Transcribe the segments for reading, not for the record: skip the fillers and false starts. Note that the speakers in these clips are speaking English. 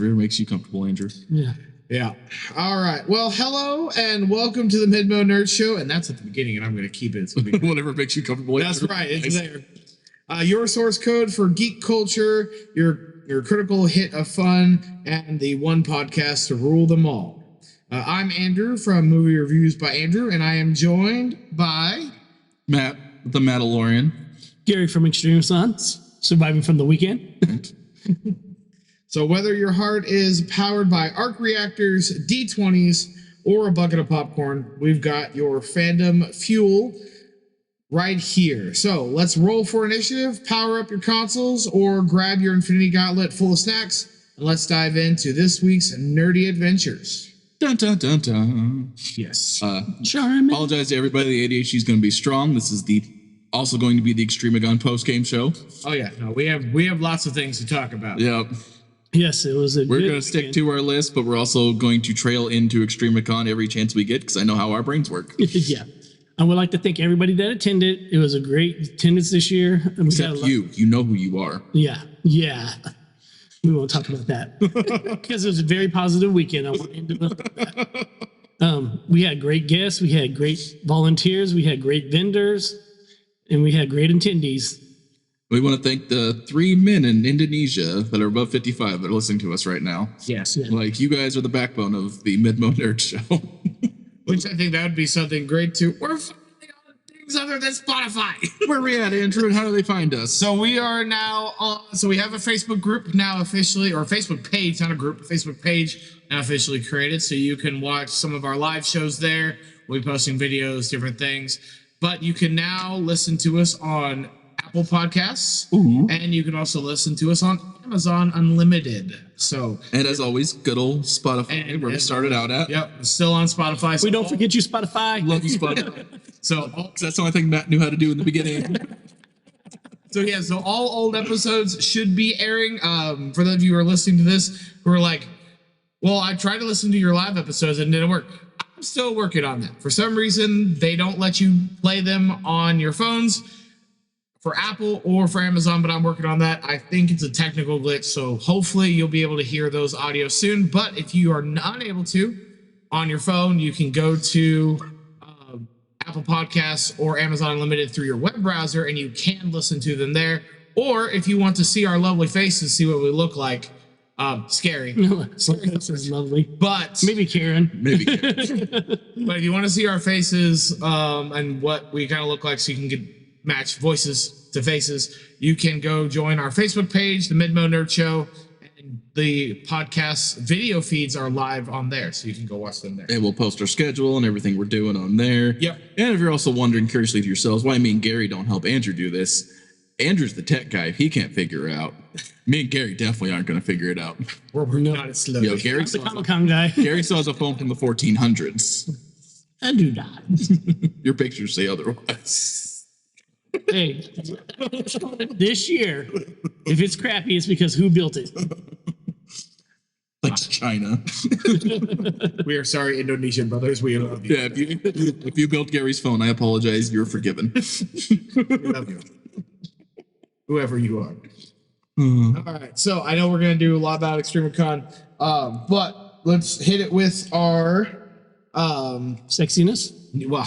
Whatever makes you comfortable, Andrew. Yeah. Yeah. All right. Well, hello and welcome to the Midmo Nerd Show. And that's at the beginning, and I'm going to keep it. Whatever makes you comfortable. That's right. It's there. Your source code for geek culture, your critical hit of fun, and the one podcast to rule them all. I'm Andrew from Movie Reviews by Andrew, and I am joined by Matt, the Mandalorian. Gary from Extremicon, surviving from the weekend. So whether your heart is powered by arc reactors, D20s, or a bucket of popcorn, we've got your fandom fuel right here. So let's roll for initiative, power up your consoles, or grab your Infinity Gauntlet full of snacks, and let's dive into this week's nerdy adventures. Dun, dun, dun, dun. Yes. Charmin. Apologize to everybody. The ADHD is going to be strong. This is also going to be the Extremicon post-game show. Oh yeah, no, we have lots of things to talk about. Yep. Yes, it was a We're going to stick to our list, but we're also going to trail into Extremicon every chance we get because I know how our brains work. Yeah. I would like to thank everybody that attended. It was a great attendance this year. And Except you. You know who you are. Yeah. Yeah. We won't talk about that because it was a very positive weekend. I want to end with that. We had great guests. We had great volunteers. We had great vendors. And we had great attendees. We want to thank the 3 men in Indonesia that are above 55 that are listening to us right now. Yes. Yeah. Like, you guys are the backbone of the Midmo Nerd Show. Which I think that would be something great too. We're finally on things other than Spotify. Where are we at, Andrew, and how do they find us? So we are now on, so we have a Facebook group now officially, or a Facebook page, not a group, a Facebook page now officially created. So you can watch some of our live shows there. We'll be posting videos, different things. But you can now listen to us on Apple Podcasts, and you can also listen to us on Amazon Unlimited. So, and as always, good old Spotify, where we started out at. Yep, still on Spotify. So We don't forget you, Spotify. Love you, Spotify. So, 'Cause that's the only thing Matt knew how to do in the beginning. so all old episodes should be airing. For those of you who are listening to this, who are like, well, I tried to listen to your live episodes and it didn't work. I'm still working on that. For some reason, they don't let you play them on your phones for Apple or for Amazon, but I'm working on that. I think it's a technical glitch, so hopefully you'll be able to hear those audio soon. But if you are not able to on your phone, you can go to Apple Podcasts or Amazon Unlimited through your web browser, and you can listen to them there. Or if you want to see our lovely faces, see what we look like, scary. This is lovely. But Maybe Karen. Maybe. but if you want to see our faces and what we kind of look like, so you can match voices to faces, you can go join our Facebook page, the Midmo Nerd Show, and the podcast video feeds are live on there, so you can go watch them there. And we'll post our schedule and everything we're doing on there. Yep. And if you're also wondering curiously to yourselves why me and Gary don't help Andrew do this, Andrew's the tech guy. He can't figure it out. Me and Gary definitely aren't going to figure it out. We're working on it slowly. Yo, Gary I'm the still Comic-Con guy. Gary still has a phone from the 1400s. I do not. Your pictures say otherwise. Hey, this year, if it's crappy, it's because who built it? Thanks, China. We are sorry, Indonesian brothers. We love you. Yeah, if you built Gary's phone, I apologize. You're forgiven. We love you. Whoever you are. All right. So I know we're going to do a lot about Extremicon, but let's hit it with our Sexiness? well,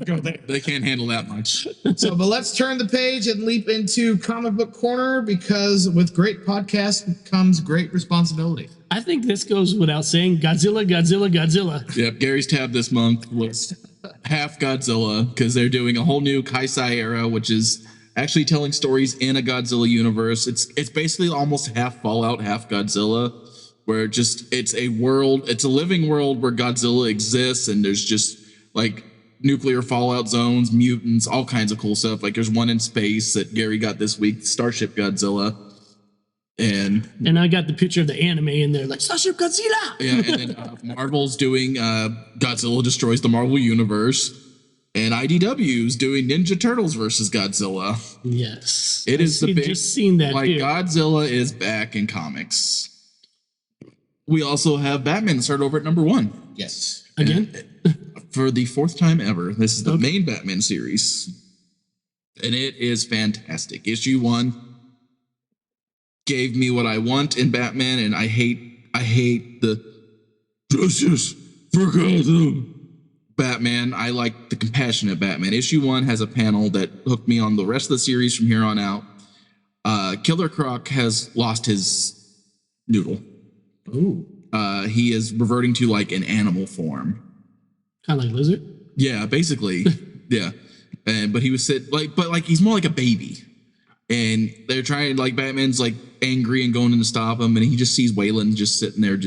go there. They can't handle that much. But let's turn the page and leap into Comic Book Corner, because with great podcasts comes great responsibility. I think this goes without saying. Godzilla, Godzilla, Godzilla. Yep, Gary's tab this month was half Godzilla because they're doing a whole new Kaisai era, which is actually telling stories in a Godzilla universe. It's basically almost half Fallout, half Godzilla, where it's a living world where Godzilla exists, and there's just like nuclear fallout zones, mutants, all kinds of cool stuff. Like there's one in space that Gary got this week, Starship Godzilla. And I got the picture of the anime in there, like Starship Godzilla. Yeah, and then Marvel's doing Godzilla Destroys the Marvel Universe. And IDW's doing Ninja Turtles versus Godzilla. Yes. It is the big, just seen that like too. Godzilla is back in comics. We also have Batman start over at #1. Yes. Again? For the 4th time ever. This is the main Batman series. And it is fantastic. Issue 1 gave me what I want in Batman, and I hate the justice for Gotham Batman. I like the compassionate Batman. Issue 1 has a panel that hooked me on the rest of the series from here on out. Killer Croc has lost his noodle. Ooh. He is reverting to like an animal form. Kind of like Lizard. Yeah, basically. Yeah. But he was he's more like a baby. And they're trying, like, Batman's like angry and going in to stop him, and he just sees Wayland just sitting there,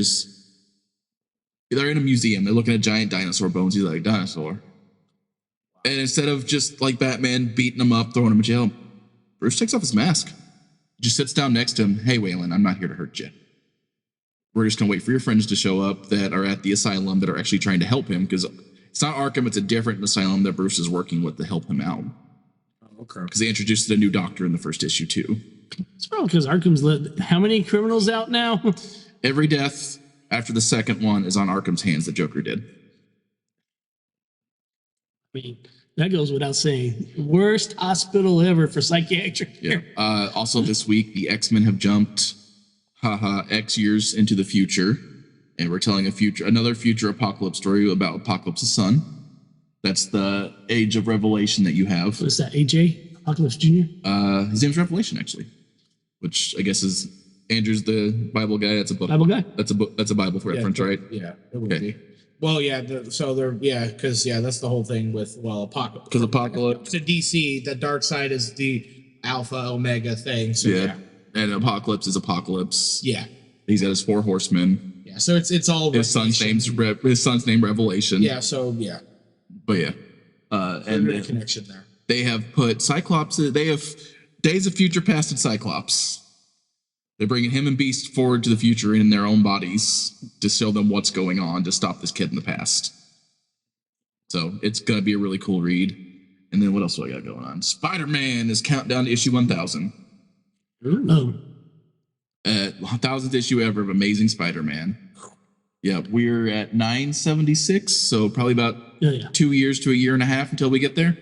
they're in a museum, they're looking at giant dinosaur bones. He's like, dinosaur. And instead of just like Batman beating him up, throwing him in jail, Bruce takes off his mask, just sits down next to him. Hey, Wayland, I'm not here to hurt you. We're just gonna wait for your friends to show up that are at the asylum that are actually trying to help him, because it's not Arkham, it's a different asylum that Bruce is working with to help him out. Okay. Because they introduced a new doctor in the first issue too. It's probably because Arkham's let how many criminals out now? Every death after the second one is on Arkham's hands that Joker did. I mean, that goes without saying. Worst hospital ever for psychiatric care. Yeah. Also this week, the X-Men have jumped X years into the future, and we're telling another future apocalypse story about Apocalypse's son. That's the Age of Revelation that you have. What's that, AJ? Apocalypse Jr.? His name's Revelation, actually, which I guess is Andrew's the Bible guy. That's a book. Bible guy? That's a book. That's a Bible reference, right? Yeah, it would be. Well, yeah. Because that's the whole thing with Apocalypse. Because Apocalypse To DC, the dark side is the Alpha Omega thing. So yeah. And Apocalypse is Apocalypse. Yeah. He's got his 4 horsemen. Yeah. So it's all his son's name Revelation. Yeah. So yeah. But yeah, and there's a connection there. They have put Cyclops. They have Days of Future Past and Cyclops. They're bringing him and Beast forward to the future in their own bodies to show them what's going on to stop this kid in the past. So it's gonna be a really cool read. And then what else do I got going on? Spider-Man is countdown to issue 1000. Oh. 1000th issue ever of Amazing Spider-Man. Yeah, we're at 976, so probably about 2 years to a year and a half until we get there.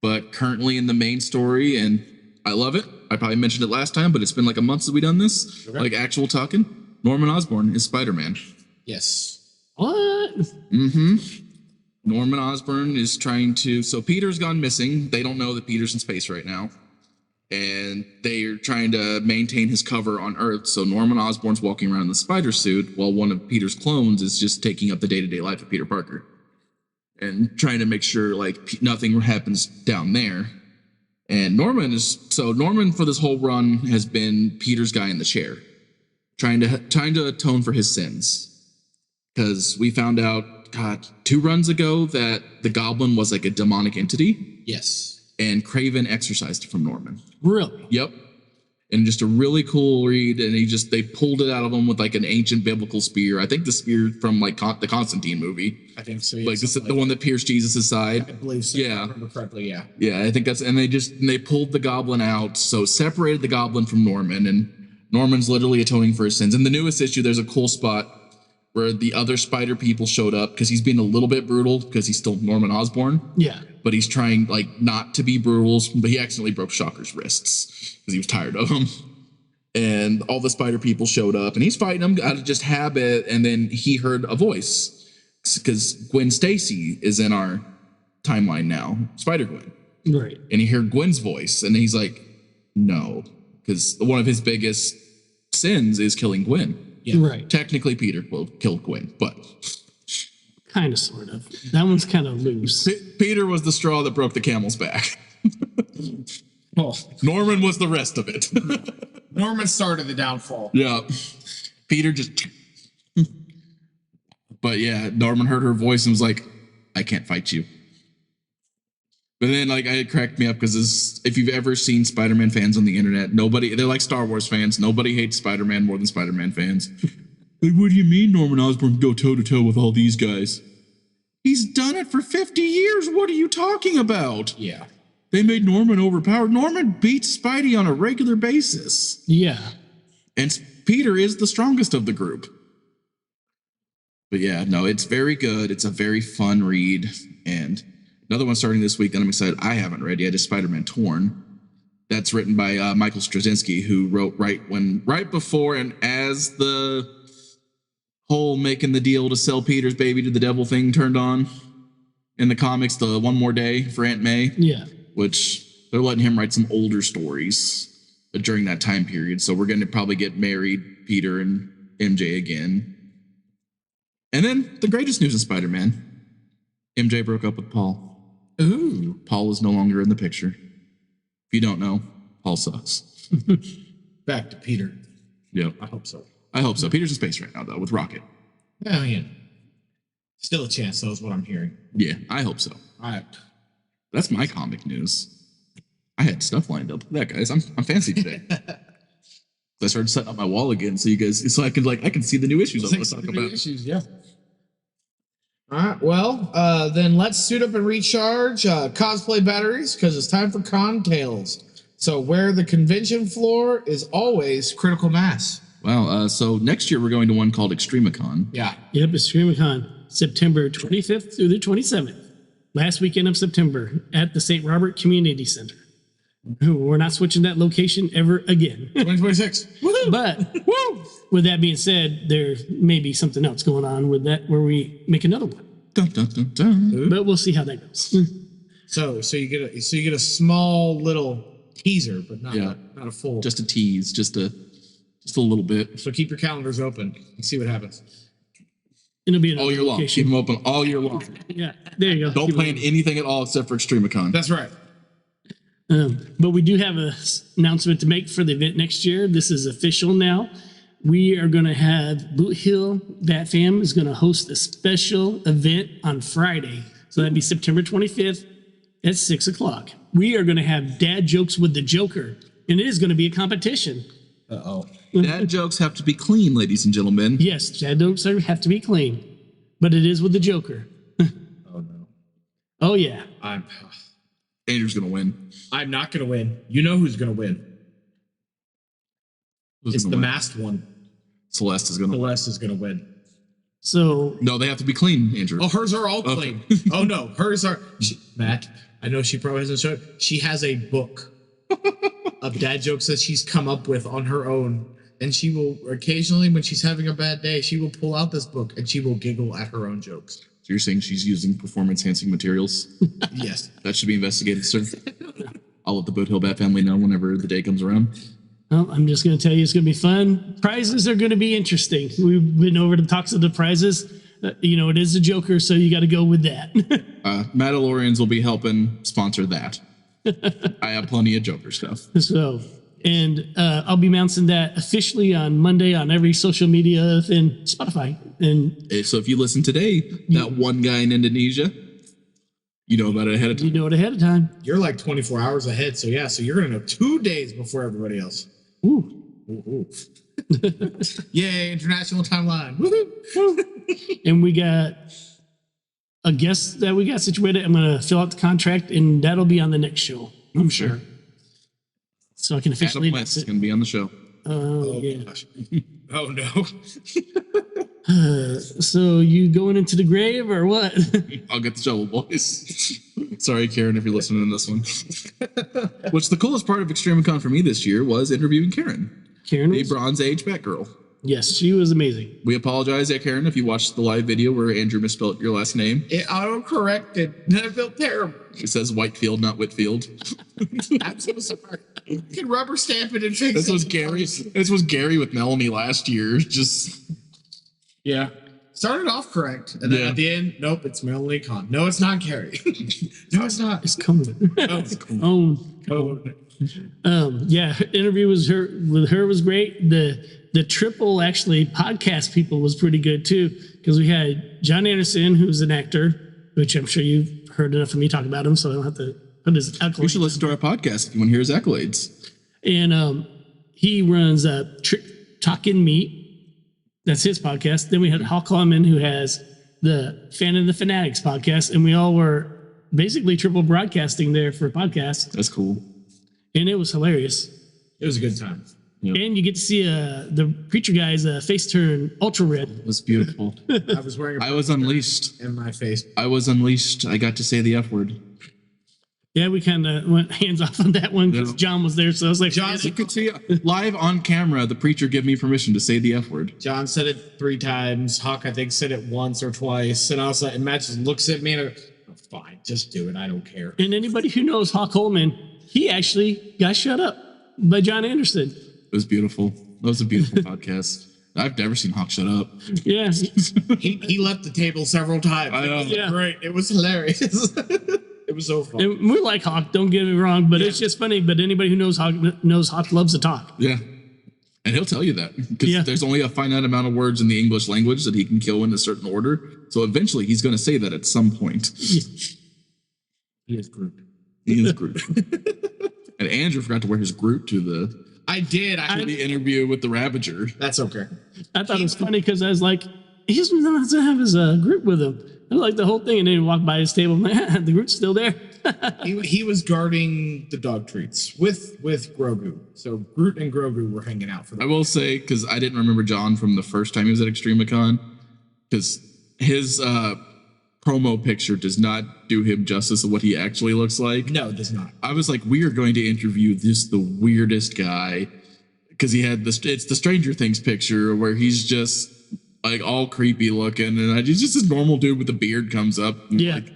But currently in the main story, and I love it. I probably mentioned it last time, but it's been like a month since we done this. Okay. Like actual talking. Norman Osborn is Spider-Man. Yes. What? Mm-hmm. Norman Osborn is trying to... So Peter's gone missing. They don't know that Peter's in space right now. And they're trying to maintain his cover on Earth. So Norman Osborn's walking around in the spider suit while one of Peter's clones is just taking up the day-to-day life of Peter Parker and trying to make sure like nothing happens down there. And Norman for this whole run has been Peter's guy in the chair, trying to atone for his sins. Because we found out, 2 runs ago that the Goblin was like a demonic entity. Yes. And Kraven exorcised it from Norman. Really? Yep. And just a really cool read. And they pulled it out of him with like an ancient biblical spear. I think the spear from like the Constantine movie. I think so. Like the one that pierced Jesus' side. I believe so. Yeah. If I remember correctly. Yeah. Yeah. I think and they pulled the Goblin out. So separated the Goblin from Norman, and Norman's literally atoning for his sins. In the newest issue, there's a cool spot where the other spider people showed up because he's being a little bit brutal because he's still Norman Osborn. Yeah. But he's trying like not to be brutal, but he accidentally broke Shocker's wrists because he was tired of him. And all the spider people showed up and he's fighting them out of just habit. And then he heard a voice because Gwen Stacy is in our timeline now, Spider-Gwen. Right. And he heard Gwen's voice and he's like, no, because one of his biggest sins is killing Gwen. Yeah. Right. Technically, Peter killed Gwen, but... Kind of, sort of. That one's kind of loose. Peter was the straw that broke the camel's back. Oh. Norman was the rest of it. Norman started the downfall. Yeah. Peter just... But yeah, Norman heard her voice and was like, I can't fight you. But then, like, it cracked me up because if you've ever seen Spider-Man fans on the internet, they're like Star Wars fans. Nobody hates Spider-Man more than Spider-Man fans. Like, what do you mean Norman Osborn can go toe-to-toe with all these guys? He's done it for 50 years. What are you talking about? Yeah. They made Norman overpowered. Norman beats Spidey on a regular basis. Yeah. And Peter is the strongest of the group. But yeah, no, it's very good. It's a very fun read. And... another one starting this week that I'm excited. I haven't read yet is Spider-Man Torn. That's written by Michael Straczynski, who wrote right before and as the whole making the deal to sell Peter's baby to the devil thing turned on in the comics, the One More Day for Aunt May. Yeah. Which they're letting him write some older stories during that time period. So we're going to probably get married, Peter and MJ again. And then the greatest news in Spider-Man. MJ broke up with Paul. Ooh. Paul is no longer in the picture. If you don't know, Paul sucks. Back to Peter. Yep. I hope so. I hope so. Peter's in space right now, though, with Rocket. I mean, still a chance, though, is what I'm hearing. Yeah, I hope so. That's my comic news. I had stuff lined up. Look at that, guys. I'm fancy today. I started setting up my wall again, so I can see the new issues I want to talk about. Issues, yeah. All right. Well, then let's suit up and recharge cosplay batteries because it's time for Con Tales. So where the convention floor is always critical mass. Wow. So next year we're going to one called Extremicon. Yeah. Yep, Extremicon, September 25th through the 27th. Last weekend of September at the St. Robert Community Center. We're not switching that location ever again. 2026. Woohoo! But with that being said, there may be something else going on with that where we make another one. Dun, dun, dun, dun. But we'll see how that goes. So you get a small little teaser, but not a full. Just a tease, just a little bit. So keep your calendars open and see what happens. It'll be All year long. Keep them open all year long. Yeah, there you go. Don't plan anything at all except for Extremicon. That's right. But we do have an announcement to make for the event next year. This is official now. We are going to have Boot Hill Bat Fam is going to host a special event on Friday. So that'd be September 25th at 6 o'clock. We are going to have dad jokes with the Joker, and it is going to be a competition. Uh-oh. Dad jokes have to be clean, ladies and gentlemen. Yes, dad jokes have to be clean, but it is with the Joker. Oh, no. Oh, yeah. Andrew's going to win. I'm not going to win. You know who's going to win. It's the masked one. Celeste is going to win. Celeste is going to win. So No, they have to be clean, Andrew. Oh, hers are all clean. Oh, no. Hers are... Matt, I know she probably hasn't showed... She has a book of dad jokes that she's come up with on her own. And she will occasionally, when she's having a bad day, she will pull out this book and she will giggle at her own jokes. So you're saying she's using performance-enhancing materials? Yes. That should be investigated, sir. I'll let the Boot Hill Bat family know whenever the day comes around. well, I'm just going to tell you it's going to be fun. Prizes are going to be interesting. We've been over the talks of the prizes. It is a Joker, so you got to go with that. Mandalorians will be helping sponsor that. I have plenty of Joker stuff. So, and I'll be announcing that officially on Monday on every social media and Spotify. And So if you listen today, that one guy in Indonesia, you know about it ahead of time. you know it ahead of time. You're like 24 hours ahead. So, yeah. So you're going to know 2 days before everybody else. Ooh. Ooh. Yay, international timeline. Woohoo. And we got a guest that we got situated. I'm going to fill out the contract, and that'll be on the next show. I'm sure. So I can officially. Adam West is going to be on the show. Oh, yeah. Gosh. Oh, no. So you going into the grave or what? I'll get the shovel, boys. Sorry, Karen, if you're listening to this one. Which the coolest part of Extremicon for me this year was interviewing Karen, Karen the was, Bronze Age Batgirl. yes, she was amazing. We apologize, Karen, if you watched the live video where Andrew misspelled your last name. It auto-corrected. I felt terrible. It says Whitefield, not Whitfield. I'm so sorry. You can rubber stamp it and fix This it. was Gary. This was Gary with Melanie last year. Just Yeah. Started off correct. And then Yeah. at the end, nope, it's Melanie Kahn. No, it's not Carrie. No, it's not. It's coming. Oh, it's cool. Yeah, interview with her was great. The triple actually podcast people was pretty good too, because we had John Anderson, who's an actor, which I'm sure you've heard enough of me talk about him, so I don't have to put his accolades. you should listen to our podcast if you want to hear his accolades. And he runs Talkin' Meat. That's his podcast. Then we had Hal Klumman, who has the Fan of the Fanatics podcast, and we all were basically triple broadcasting there for podcasts, That's cool. and it was hilarious. It was a good time. Yep. And you get to see the preacher guy's face turn ultra red. It was beautiful. I was wearing a I was unleashed. in my face. I was unleashed. I got to say the F word. Yeah, we kind of went hands off on that one because Yeah. John was there. So I was like, John, You could see live on camera the preacher give me permission to say the F word. John said it 3 times. Hawk, I think, said it once or twice. And I was like, and Matt just looks at me and oh, fine, just do it. I don't care. and anybody who knows Hawk Holman, he actually got shut up by John Anderson. It was beautiful. That was a beautiful podcast. I've never seen Hawk shut up. Yeah. He left the table several times. I know. It was Yeah. great. It was hilarious. It was so fun. And we like Hawk, don't get me wrong, but it's just funny. But anybody who knows Hawk loves to talk. Yeah. And he'll tell you that because Yeah. there's only a finite amount of words in the English language that he can kill in a certain order. So eventually he's going to say that at some point. He is Groot. He is Groot. And Andrew forgot to wear his Groot to I did. the interview with the Ravager. That's okay. I thought it was funny because I was like, he's not to have his group with him. I like the whole thing, and then he walked by his table. I'm like, the group's still there. He was guarding the dog treats with Grogu. So Groot and Grogu were hanging out for I the will say, because I didn't remember John from the first time he was at Extremicon, because his promo picture does not do him justice of what he actually looks like. No, it does not. I was like, we are going to interview the weirdest guy, because he had it's the Stranger Things picture where he's just like all creepy looking, and he's just this normal dude with a beard comes up. And Yeah. Like,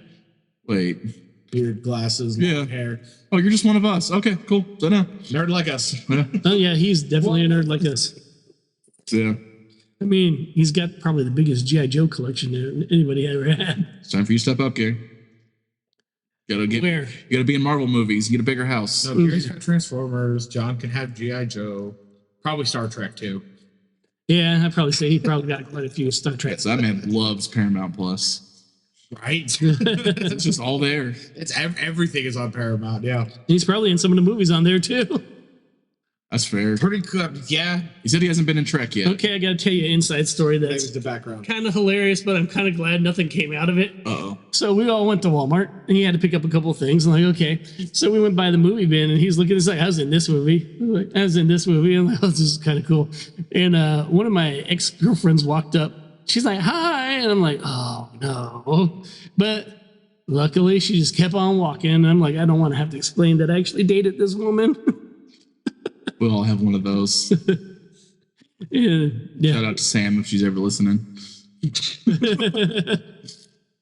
wait. Beard, glasses, Yeah. long hair. Oh, you're just one of us. Okay, cool. So now. Nerd like us. Yeah. Oh, yeah, he's definitely a nerd like us. Yeah. I mean, he's got probably the biggest G.I. Joe collection that anybody ever had. It's time for you to step up, Gary. Where? You gotta be in Marvel movies. You get a bigger house. No, Gary's got Transformers. John can have G.I. Joe. Probably Star Trek too. Yeah, I'd probably say he probably got quite a few Star Trek. So that man loves Paramount Plus. Right? It's just all there. It's everything is on Paramount. Yeah. He's probably in some of the movies on there too. That's fair. Pretty good. Yeah. He said he hasn't been in Trek yet. Okay, I got to tell you an inside story That that's was the background. kind of hilarious, but I'm kind of glad nothing came out of it. Uh-oh. So we all went to Walmart, and he had to pick up a couple of things. I'm like, okay. So we went by the movie bin, and he's looking at this like, I was in this movie. I'm like, I was in this movie. I'm like, oh, this is kind of cool. And one of my ex-girlfriends walked up. She's like, hi. And I'm like, oh, no. But luckily, she just kept on walking. And I'm like, I don't want to have to explain that I actually dated this woman. We'll all have one of those. Yeah. Shout out to Sam if she's ever listening.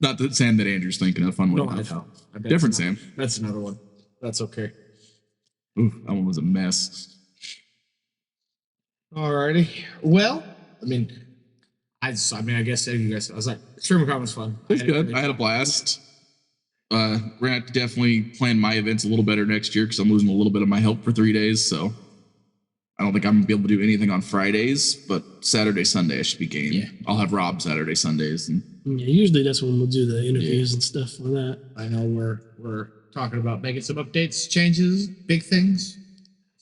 Not the Sam that Andrew's thinking of. Fun No, one. I know. I bet Different it's not- Sam. That's another one. That's okay. Ooh, that one was a mess. Alrighty. Well, I mean, I guess you guys. I was like, Extremicon was fun. It was good. I had a blast. We're gonna have to definitely plan my events a little better next year because I'm losing a little bit of my help for 3 days. So I don't think I'm gonna be able to do anything on Fridays, but Saturday, Sunday I should be game. Yeah. I'll have Rob Saturday, Sundays, and Yeah, usually that's when we'll do the interviews and stuff for that. I know we're talking about making some updates, changes, big things.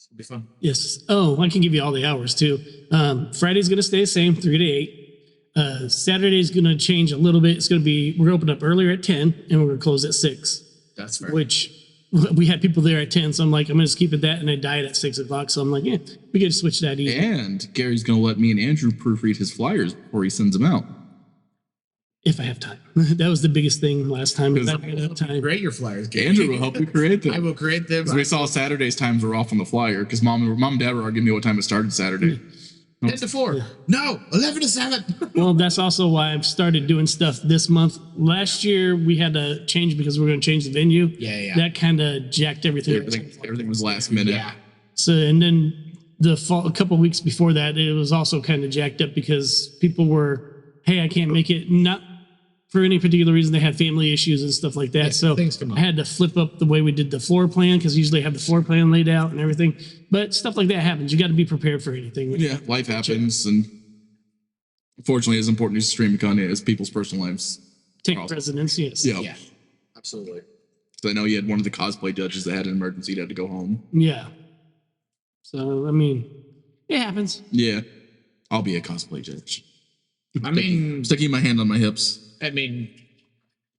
It'll be fun. Yes. Oh, I can give you all the hours too. Friday's going to stay the same, 3 to 8. Saturday's going to change a little bit. It's going to be, we're going to open up earlier at 10 and we're going to close at 6, That's fair. which we had people there at 10. So I'm like, I'm going to keep it that. And I died at 6 o'clock. So I'm like, yeah, we can switch that easy. and Gary's gonna let me and Andrew proofread his flyers before he sends them out. If I have time. That was the biggest thing last time. Is I Because- didn't have time. Create your flyers, Gary. Andrew will help you create them. I will create them. 'Cause we saw Saturday's times were off on the flyer because mom and dad were arguing me what time it started Saturday. 10 to 4. No, 11 to 7. Well, that's also why I've started doing stuff this month. Last year we had to change because we are going to change the venue. Yeah. That kind of jacked everything. Everything was last minute. Yeah. So, and then the fall, a couple of weeks before that, it was also kind of jacked up because people were, hey, I can't make it. Not for any particular reason. They had family issues and stuff like that. Yeah, So things come up. I had to flip up the way we did the floor plan because usually I have the floor plan laid out and everything. But stuff like that happens. You got to be prepared for anything. Yeah, life happens, and unfortunately, as important as Extremicon is, people's personal lives. Take Awesome. precedence. Yes. Yeah. Yeah. Absolutely. So I know you had one of the cosplay judges that had an emergency, that had to go home. Yeah. So, I mean, it happens. Yeah, I'll be a cosplay judge. I mean, Sticking my hand on my hips.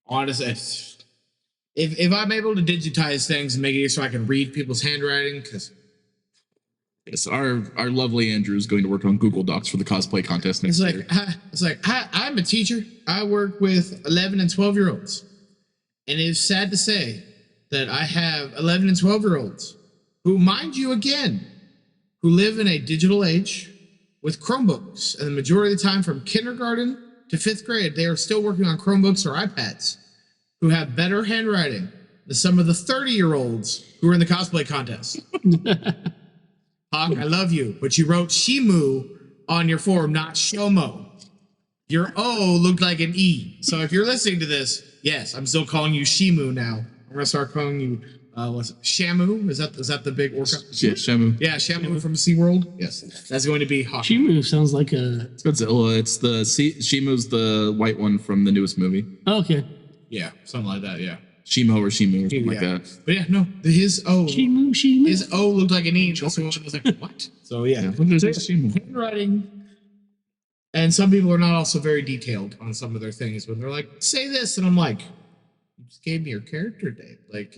Honestly, if I'm able to digitize things and make it so I can read people's handwriting, because Yes, our lovely Andrew is going to work on Google Docs for the cosplay contest next year. hi, I'm a teacher. I work with 11 and 12-year-olds, and it is sad to say that I have 11 and 12-year-olds who, mind you, again, who live in a digital age with Chromebooks, and the majority of the time from kindergarten to 5th grade, they are still working on Chromebooks or iPads, who have better handwriting than some of the 30-year-olds who are in the cosplay contest. Hawk, I love you, but you wrote Shimu on your form, not Shomo. Your O looked like an E. So if you're listening to this, yes, I'm still calling you Shimu now. I'm gonna start calling you what's it? Shamu? Is that the big orca? Yeah, Shamu. Yeah, Shamu from SeaWorld. Yes, that's going to be Hawk. Shimu sounds like a. It's Godzilla. It's Shimu's the white one from the newest movie. Oh, okay. Yeah, something like that. Yeah. Shimo or Shimu or something like that. But yeah, no, his O. Shimu. His O looked like an E. So I was like, what? So yeah. Handwriting. And some people are not also very detailed on some of their things when they're like, say this, and I'm like, you just gave me your character name. Like,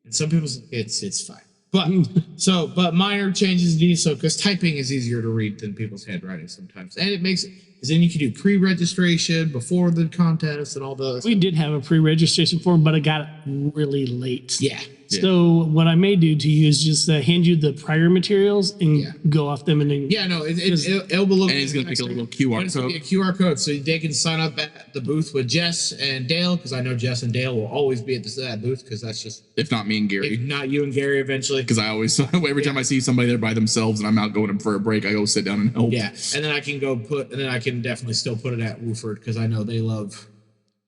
and some people say it's fine. But minor changes need so because typing is easier to read than people's handwriting sometimes, and it makes it because then you can do pre-registration before the contest and all those. We did have a pre-registration form, but I got it really late. Yeah. So what I may do to you is just hand you the prior materials and go off them, and then No, it'll be and he's gonna pick a little QR code. It's gonna be a QR code, so they can sign up at the booth with Jess and Dale, because I know Jess and Dale will always be at that booth, because that's just if not me and if Gary. not you and Gary eventually. Because I always every time I see somebody there by themselves and I'm out going for a break, I go sit down and help. Yeah, and then I can definitely still put it at Wooford because I know they love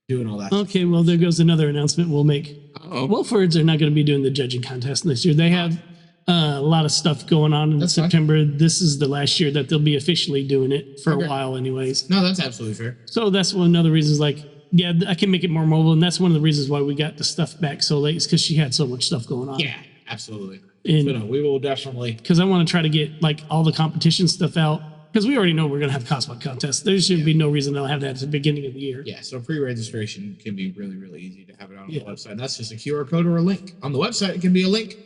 doing all that. Okay, well, there goes another announcement we'll make. Uh-oh. Wilfords are not going to be doing the judging contest this year. They have a lot of stuff going on in September. Fine. This is the last year that they'll be officially doing it for a while anyways. No, that's absolutely fair. So that's one of the reasons, like, yeah, I can make it more mobile, and that's one of the reasons why we got the stuff back so late, is because she had so much stuff going on. Yeah, absolutely. And so no, we will definitely. Because I want to try to get, like, all the competition stuff out. Because we already know we're going to have cosplay contests. There should be no reason to have that at the beginning of the year. Yeah, so pre-registration can be really, really easy to have it on the website. And that's just a QR code or a link. On the website, it can be a link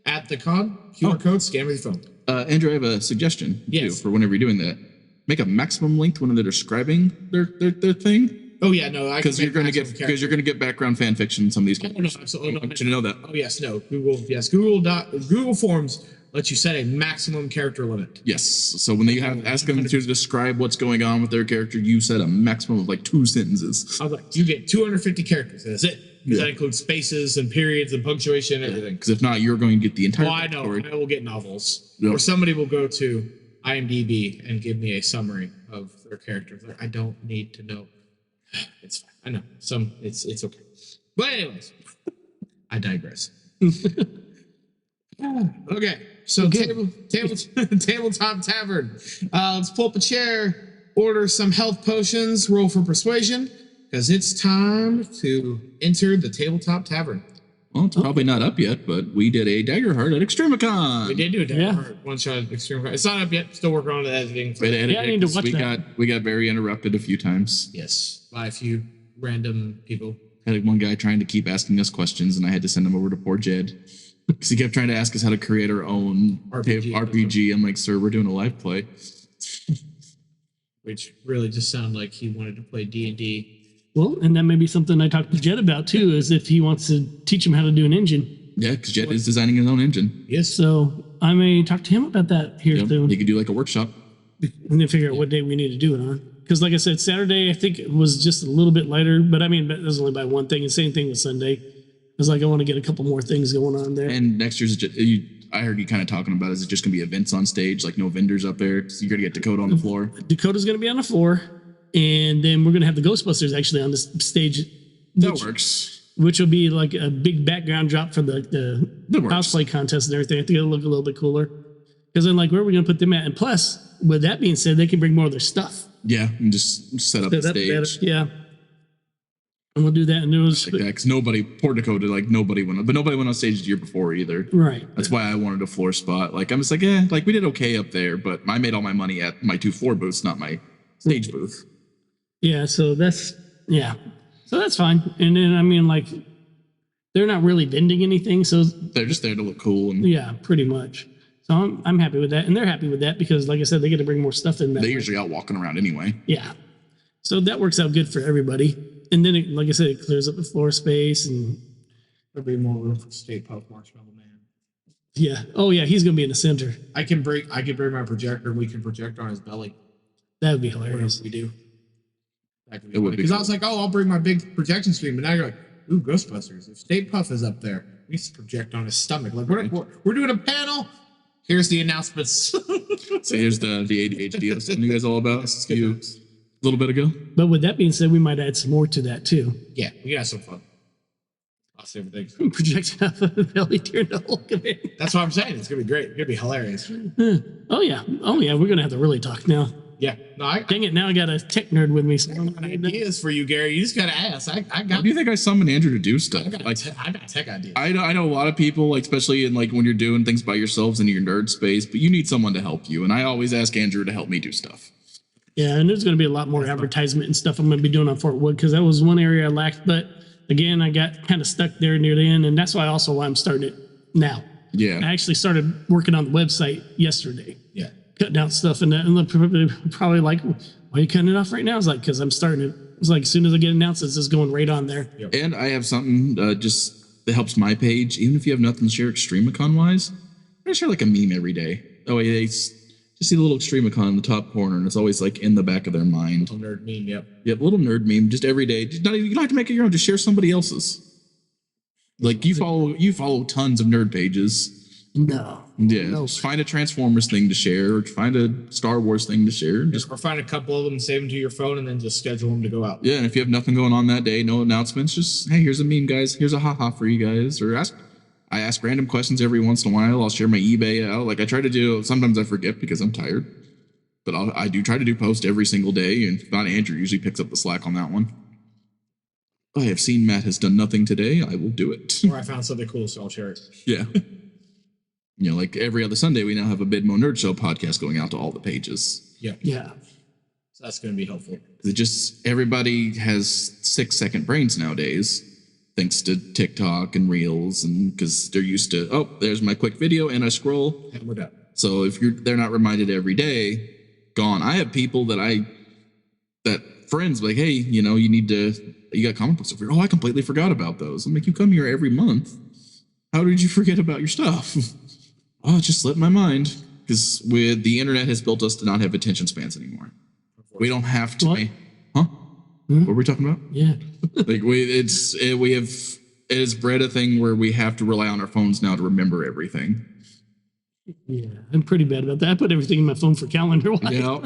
at the con, QR code, scan with your phone. Andrew, I have a suggestion too, for whenever you're doing that. Make a maximum length when they're describing their thing. Oh yeah, no, because you're going to get background fan fiction in some of these. Oh, no, absolutely. I want you to know that. Oh yes, no. Google Forms lets you set a maximum character limit. Yes. So when they ask them to describe what's going on with their character, you set a maximum of like 2 sentences. I was like, you get 250 characters. And that's it. That includes spaces and periods and punctuation and everything. Because if not, you're going to get the entire. Oh, I know. story. I will get novels. Or somebody will go to IMDb and give me a summary of their characters. Like, I don't need to know. It's fine. I know. It's okay. But anyways, I digress. Okay. So tabletop tavern. Let's pull up a chair, order some health potions, roll for persuasion, because it's time to enter the tabletop tavern. Well, it's probably not up yet, but we did a dagger heart at Extremicon. We did do a dagger heart one shot at Extremicon. It's not up yet. Still working on the editing. I need to watch that. We got very interrupted a few times. Yes, by a few random people. Had one guy trying to keep asking us questions, and I had to send him over to poor Jed. Because he kept trying to ask us how to create our own RPG. I'm like, sir, we're doing a live play. Which really just sounded like he wanted to play D&D. Well, and that may be something I talked to Jed about, too, is if he wants to teach him how to do an engine. Yeah, because Jed is designing his own engine. Yes. So I may talk to him about that here soon. He could do like a workworkship. And then figure out what day we need to do it on. Because like I said, Saturday, I think it was just a little bit lighter. But I mean, it was only by one thing. And same thing with Sunday. I was like, I want to get a couple more things going on there. And next year's, I heard you kind of talking about, is it just going to be events on stage, like no vendors up there? So you're going to get Dakota on the floor. Dakota's going to be on the floor. And then we're going to have the Ghostbusters actually on this stage. That works. Which will be like a big background drop for the cosplay contest and everything. I think it'll look a little bit cooler. Because then, like, where are we going to put them at? And plus, with that being said, they can bring more of their stuff. Yeah, and just set up the stage. Yeah. And we'll do that. And it was like that, because poor Dakota, like nobody went on stage the year before either. Right. That's why I wanted a floor spot. Like, I'm just like, like we did okay up there, but I made all my money at my 2 floor booths, not my stage booth. Yeah, so that's fine. And then, I mean, like, they're not really vending anything, so they're just there to look cool. And yeah, pretty much. So I'm happy with that, and they're happy with that because, like I said, they get to bring more stuff in. They're usually out walking around anyway. Yeah, so that works out good for everybody. And then, like I said, it clears up the floor space, and There'll be more room for Stay Puft Marshmallow Man. Yeah. Oh yeah, he's gonna be in the center. I can bring my projector and we can project on his belly. That would be Whatever hilarious. we do. That could be It would be because I cool. was like, oh, I'll bring my big projection screen, but now you're like, ooh, Ghostbusters. If Stay Puft is up there, we need to project on his stomach. Like we're doing a panel. Here's the announcements. So here's the ADHD I was telling you guys all about a little bit ago. But with that being said, we might add some more to that too. Yeah, we got some fun. Lots of different things. Projecting off of the belly during the whole command. That's what I'm saying. It's gonna be great. It's gonna be hilarious. Oh yeah. We're gonna have to really talk now. Yeah. No, I Dang it! Now I got a tech nerd with me. So got ideas for you, Gary. You just gotta ask. I Why got do you think I summoned Andrew to do stuff? Like, I got tech ideas. I know a lot of people, like especially in like when you're doing things by yourselves in your nerd space, but you need someone to help you. And I always ask Andrew to help me do stuff. Yeah, and there's going to be a lot more advertisement and stuff I'm going to be doing on Fort Wood because that was one area I lacked. But again, I got kind of stuck there near the end, and that's why I'm starting it now. Yeah. I actually started working on the website yesterday, Yeah. cutting out stuff, and they're probably like, "Why are you cutting it off right now?" I was like, "Because I'm starting it." It's like as soon as I get announced, it's just going right on there. Yep. And I have something just that helps my page, even if you have nothing to share Extremicon wise. I share like a meme every day. Oh, yeah, just see the little Extremicon in the top corner, and it's always like in the back of their mind. Little nerd meme. Yep. Yep, little nerd meme, just every day. Just you don't have to make it your own. Just share somebody else's. Like you follow tons of nerd pages. No. Yeah, No. just find a Transformers thing to share, or find a Star Wars thing to share. Just Or find a couple of them, save them to your phone, and then just schedule them to go out. yeah, and if you have nothing going on that day, no announcements, just hey, here's a meme, guys. Here's a haha for you guys. Or I ask random questions every once in a while. I'll share my eBay out. Like I try to do. Sometimes I forget because I'm tired, but I do try to do post every single day. And if not, Andrew usually picks up the slack on that one. I have seen Matt has done nothing today. I will do it. Or I found something cool, so I'll share it. Yeah. You know, like every other Sunday, we now have a Bidmo Nerd Show podcast going out to all the pages. Yeah. Yeah. So that's going to be helpful. It just everybody has 6-second brains nowadays, thanks to TikTok and Reels, and because they're used to there's my quick video and I scroll. And we're done. So if they're not reminded every day, gone. I have people that friends like, hey, you know, you got comic books over here. Oh, I completely forgot about those. I'm like, you come here every month. How did you forget about your stuff? Oh, it just slipped my mind. Because the internet has built us to not have attention spans anymore. We don't have to. What? What were we talking about? Yeah. Like it has bred a thing where we have to rely on our phones now to remember everything. Yeah. I'm pretty bad about that. I put everything in my phone for calendar wise. Yeah,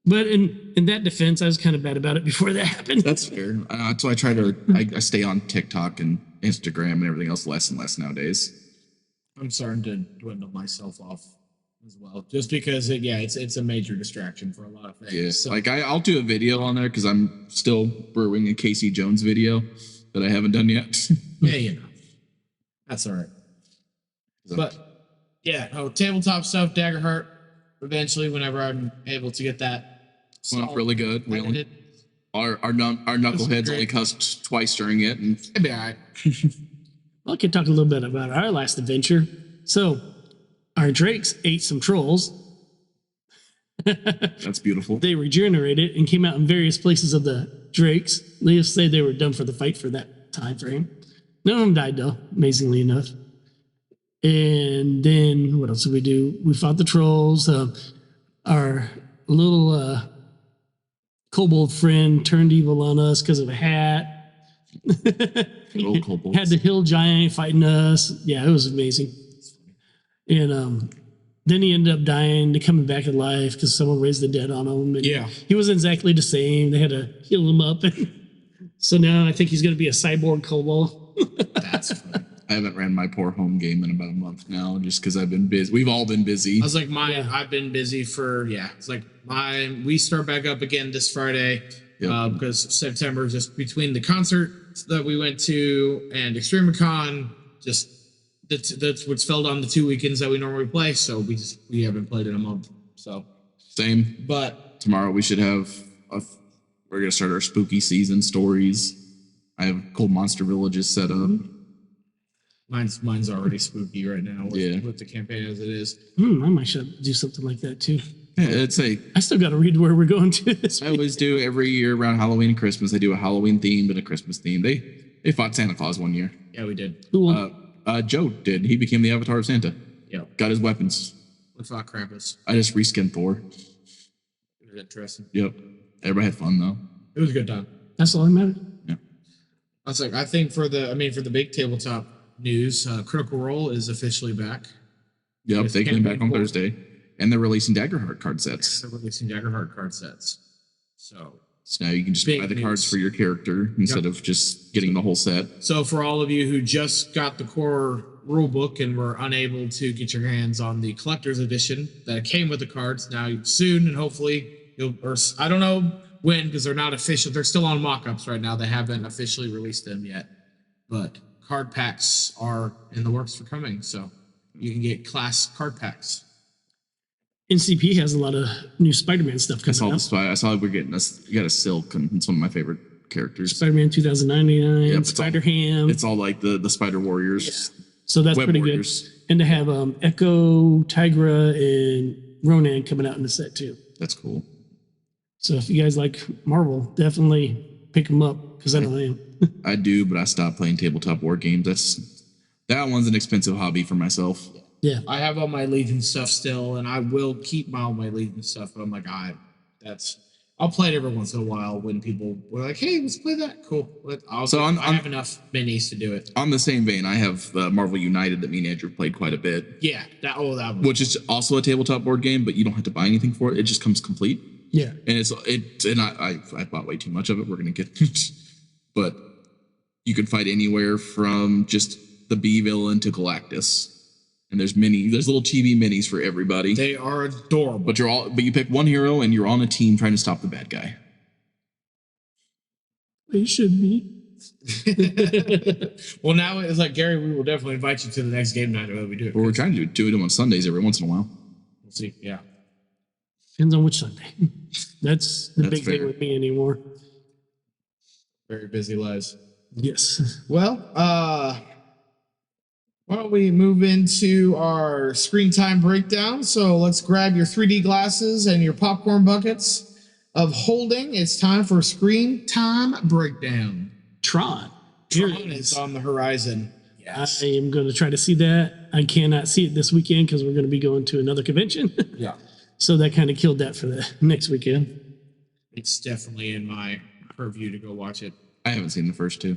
But in that defense, I was kind of bad about it before that happened. that's fair. So I try to I stay on TikTok and Instagram and everything else less and less nowadays. I'm starting to dwindle myself off as well, just because it's a major distraction for a lot of things. Yeah, So, like I'll do a video on there because I'm still brewing a Casey Jones video that I haven't done yet. yeah, you know, that's all right. So- But yeah, tabletop stuff, Daggerheart. Eventually, whenever I'm able to get that, Went off really good. We edited, our knuckleheads great. only cussed twice during it, and it'd be all right. I can talk a little bit about our last adventure. So, our drakes ate some trolls. that's beautiful. They regenerated and came out in various places of the drakes. Let's say they were done for the fight for that time frame. None of them died, though, amazingly enough. And then what else did we do? We fought the trolls. Our little kobold friend turned evil on us because of a hat. Old kobolds. Had the hill giant fighting us. Yeah, it was amazing. And then he ended up dying, coming back to life because someone raised the dead on him. And Yeah. he wasn't exactly the same. They had to heal him up. So now I think he's going to be a cyborg kobold. That's funny. I haven't ran my poor home game in about a month now, just because I've been busy. We've all been busy. I was like, I've been busy for, it's like we start back up again this Friday Yep. because September, just between the concert that we went to and Extremicon, just that's what's fell on the 2 weekends that we normally play. So we haven't played in a month. So, Same. but Tomorrow we should have we're gonna start our spooky season stories. I have Cold Monster Villages set up. mine's already spooky right now with the campaign as it is. I might should do something like that too. Yeah, it's I still got to read where we're going to this I always do every year around Halloween and Christmas. I do a Halloween themed and a Christmas theme. They fought Santa Claus one year. Yeah, we did. Who won? Joe did. He became the avatar of Santa. Yeah. Got his weapons. We fought Krampus. I just reskinned Thor. It was interesting. Yep. Everybody had fun though. It was a good time. That's all that matters. Yeah. I think for the big tabletop news, Critical Role is officially back. Yep. It's They came back on campaign Thursday, and they're releasing Daggerheart card sets. They're releasing Daggerheart card sets. So So now you can just Big buy the news. cards for your character instead of just getting the whole set. So for all of you who just got the core rule book and were unable to get your hands on the collector's edition that came with the cards, now soon and hopefully I don't know when because they're not official. They're still on mock-ups right now. They haven't officially released them yet. But card packs are in the works for coming. So you can get class card packs. NCP has a lot of new Spider-Man stuff I saw coming the out. I saw we're getting you got a Silk, and it's one of my favorite characters. Spider-Man 2099, Yep, it's all- Spider-Ham. It's all like the Spider Warriors. So that's Web pretty Warriors. good. And to have Echo, Tigra, and Ronan coming out in the set too. That's cool. So if you guys like Marvel, definitely pick them up because I know I am. I do, but I stopped playing tabletop war games. That one's an expensive hobby for myself. Yeah. I have all my Legion stuff still, and I will keep all my Legion stuff. But I'm like, I'll play it every once in a while when people were like, "Hey, let's play that." Cool. I have enough minis to do it. On the same vein, I have Marvel United that me and Andrew played quite a bit, Yeah, that was which is also a tabletop board game, but you don't have to buy anything for it. It just comes complete. Yeah. And I bought way too much of it. We're gonna get, but you can fight anywhere from just the B villain to Galactus, and there's little TV minis for everybody. They are adorable. But you pick one hero and you're on a team trying to stop the bad guy. They should be. Well, now it's like Gary. We will definitely invite you to the next game night that we do it. Well, we're trying to do them on Sundays every once in a while. We'll see. Yeah. Depends on which Sunday. That's the That's big thing fair. with me anymore. Very busy lives. Yes. Well, why don't we move into our screen time breakdown? So let's grab your 3D glasses and your popcorn buckets of holding. It's time for screen time breakdown. Tron. Here Tron it is is. on the horizon. I am going to try to see that. I cannot see it this weekend because we're going to be going to another convention. Yeah. So that kind of killed that for the next weekend. It's definitely in my purview to go watch it. I haven't seen the first two.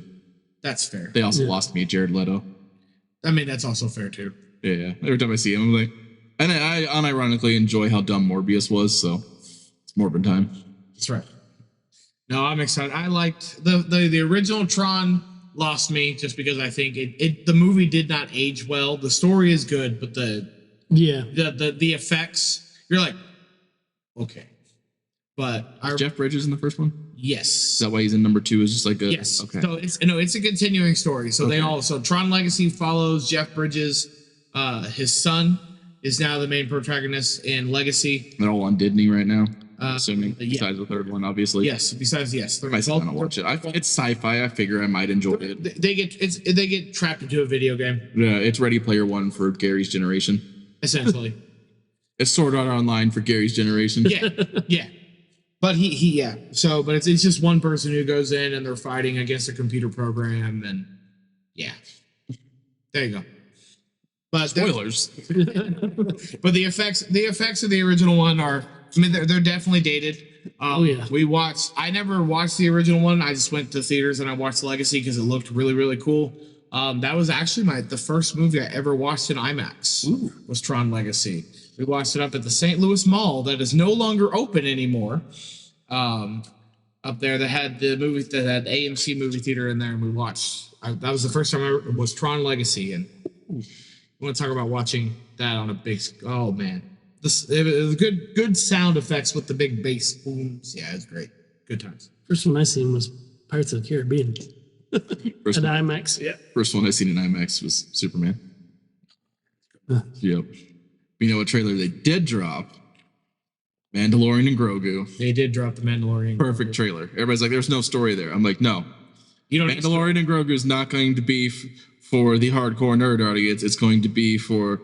That's fair. They also Yeah. lost me at Jared Leto. I mean, that's also fair too. Yeah. Every time I see him, I'm like, and I unironically enjoy how dumb Morbius was. So it's Morbin time. That's right. No, I'm excited. I liked the original Tron. Lost me just because I think the movie did not age well. The story is good, but the effects, you're like, okay. But Jeff Bridges in the first one? yes. Is that why he's in number 2? Is just like a Yes. Okay. So it's a continuing story. So Okay. Tron Legacy follows Jeff Bridges. His son is now the main protagonist in Legacy. They're all on Disney right now. Assuming yeah. besides the third one, obviously. Yes. Besides, yes. I might sit down and watch it. It's sci-fi. I figure I might enjoy it. They get trapped into a video game Yeah, it's Ready Player One for Gary's generation. essentially. It's Sword Art Online for Gary's generation. Yeah. But yeah. So, but it's just one person who goes in and they're fighting against a computer program, and yeah, there you go. But Spoilers. but the effects of the original one are, I mean, they're definitely dated. yeah. I never watched the original one. I just went to theaters and I watched Legacy because it looked really, really cool. That was actually the first movie I ever watched in IMAX. Was Tron Legacy. We watched it up at the St. Louis Mall that is no longer open anymore. Up there, they had the movie that had AMC movie theater in there, and we watched. That was the first time I ever was Tron Legacy, and we want to talk about watching that on a big. Oh man, it was good sound effects with the big bass booms. Yeah, it was great. Good times. First one I seen was Pirates of the Caribbean First at one, IMAX. Yeah. first one I seen in IMAX was Superman. Yep. You know what trailer they did drop? Mandalorian and Grogu. They did drop the Mandalorian. Perfect trailer. Everybody's like, "There's no story there." I'm like, "No, You don't. Mandalorian and Grogu is not going to be for the hardcore nerd audience. It's going to be for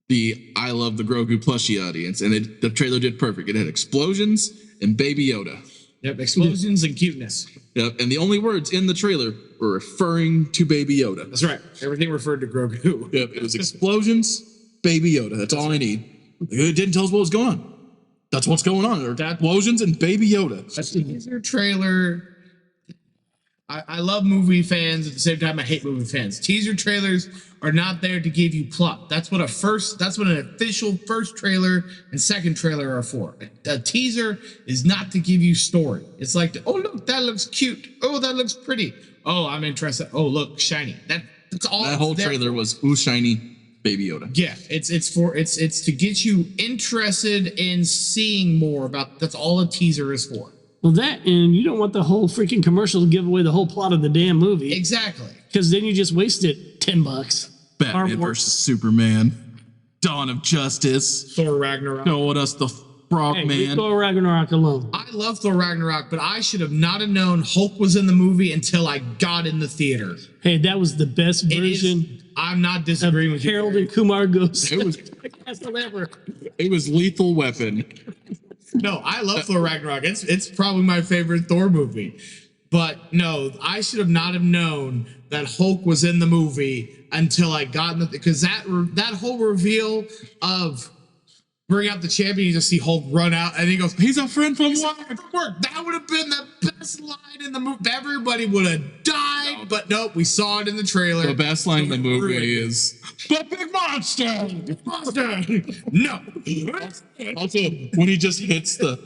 the I love the Grogu plushie audience." And the trailer did perfect. It had explosions and Baby Yoda. Yep, explosions and cuteness. Yep. And the only words in the trailer were referring to Baby Yoda. That's right. Everything referred to Grogu. Yep. It was explosions, Baby Yoda. That's all I need. It didn't tell us what was going on. That's what's going on. There are explosions and Baby Yoda. That's the teaser trailer. I love movie fans. At the same time, I hate movie fans. Teaser trailers are not there to give you plot. That's what an official first trailer and second trailer are for. A teaser is not to give you story. It's like, oh look, that looks cute. Oh, that looks pretty. Oh, I'm interested. Oh, look, shiny. That's all. That whole trailer was ooh shiny Baby Yoda. Yeah, it's to get you interested in seeing more about. That's all a teaser is for. Well, that, and you don't want the whole freaking commercial to give away the whole plot of the damn movie. Exactly. Because then you just wasted $10. Batman versus Superman. Dawn of Justice. Thor Ragnarok. Showing us the Frogman. Thor Ragnarok alone. I love Thor Ragnarok, but I should have not have known Hulk was in the movie until I got in the theater. Hey, that was the best version. I'm not disagreeing with you. Harold and Kumar Ghost. It was Lethal Weapon. No, I love Thor Ragnarok. It's probably my favorite Thor movie. But no, I should have not have known that Hulk was in the movie until I got in the, because that whole reveal of bring out the champion, you just see Hulk run out and he goes, he's a friend from work. That would have been the best line in the movie. Everybody would have died, but nope, we saw it in the trailer. The best line in the movie is the big monster. No. Also, when he just hits the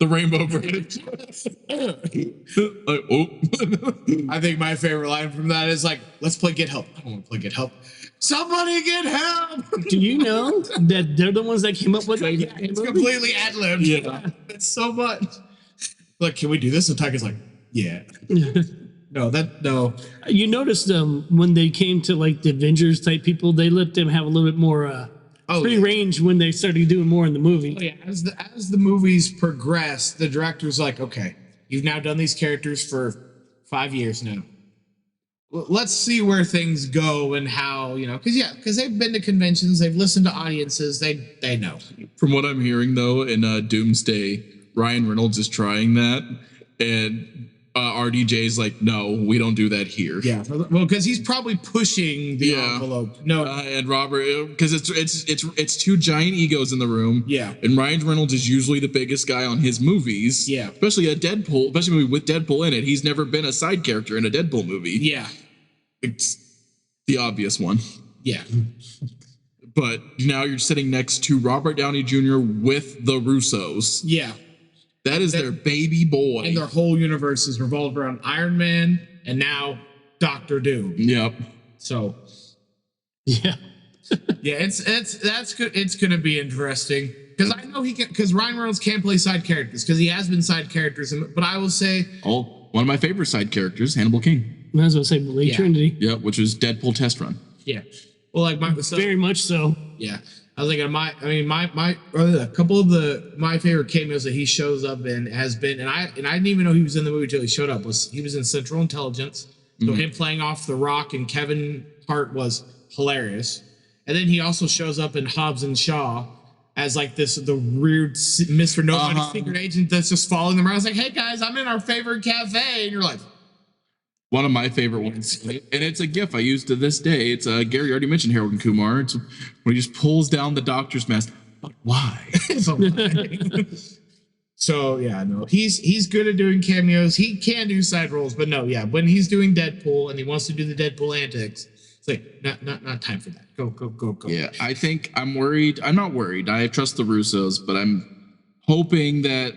rainbow bridge. Like, oh. I think my favorite line from that is like, let's play Get Help. I don't want to play Get Help. Somebody get help! Do you know that they're the ones that came up with it? It's completely ad-libbed. Yeah. It's so much. Like, can we do this? And Tiger's like, yeah. No. You noticed when they came to like the Avengers type people, they let them have a little bit more free range when they started doing more in the movie. Oh, yeah. As the movies progress, the director's like, okay, you've now done these characters for 5 years now. Let's see where things go and how, because they've been to conventions, they've listened to audiences, they know. From what I'm hearing, though, in Doomsday, Ryan Reynolds is trying that, and RDJ's like, no, we don't do that here. Yeah, well, because he's probably pushing the envelope. No, and Robert, because it's two giant egos in the room. Yeah, and Ryan Reynolds is usually the biggest guy on his movies. Yeah, especially a movie with Deadpool in it. He's never been a side character in a Deadpool movie. Yeah, it's the obvious one. Yeah. But now you're sitting next to Robert Downey Jr. with the Russos. Yeah. That is their baby boy. And their whole universe is revolved around Iron Man and now Doctor Doom. Yep. So yeah. Yeah, that's good. It's gonna be interesting. Because I know because Ryan Reynolds can play side characters, because he has been side characters, but I will say one of my favorite side characters, Hannibal King. I was gonna say Blade Trinity. Yeah, which was Deadpool test run. Yeah. Well, like very much so. Yeah. I was like, a couple of my favorite cameos that he shows up in has been, and I didn't even know he was in the movie until he showed up. He was in Central Intelligence, so him playing off The Rock and Kevin Hart was hilarious. And then he also shows up in Hobbs and Shaw as like the weird Mr. Nobody secret agent that's just following them around. I was like, hey guys, I'm in our favorite cafe, and you're like. One of my favorite ones, and it's a GIF I use to this day. It's Gary already mentioned Harold and Kumar. It's when he just pulls down the doctor's mask. But why? So yeah, no, he's good at doing cameos. He can do side roles, but no, yeah, when he's doing Deadpool and he wants to do the Deadpool antics, it's like not time for that. Go. Yeah, I think I'm worried. I'm not worried. I trust the Russos, but I'm hoping that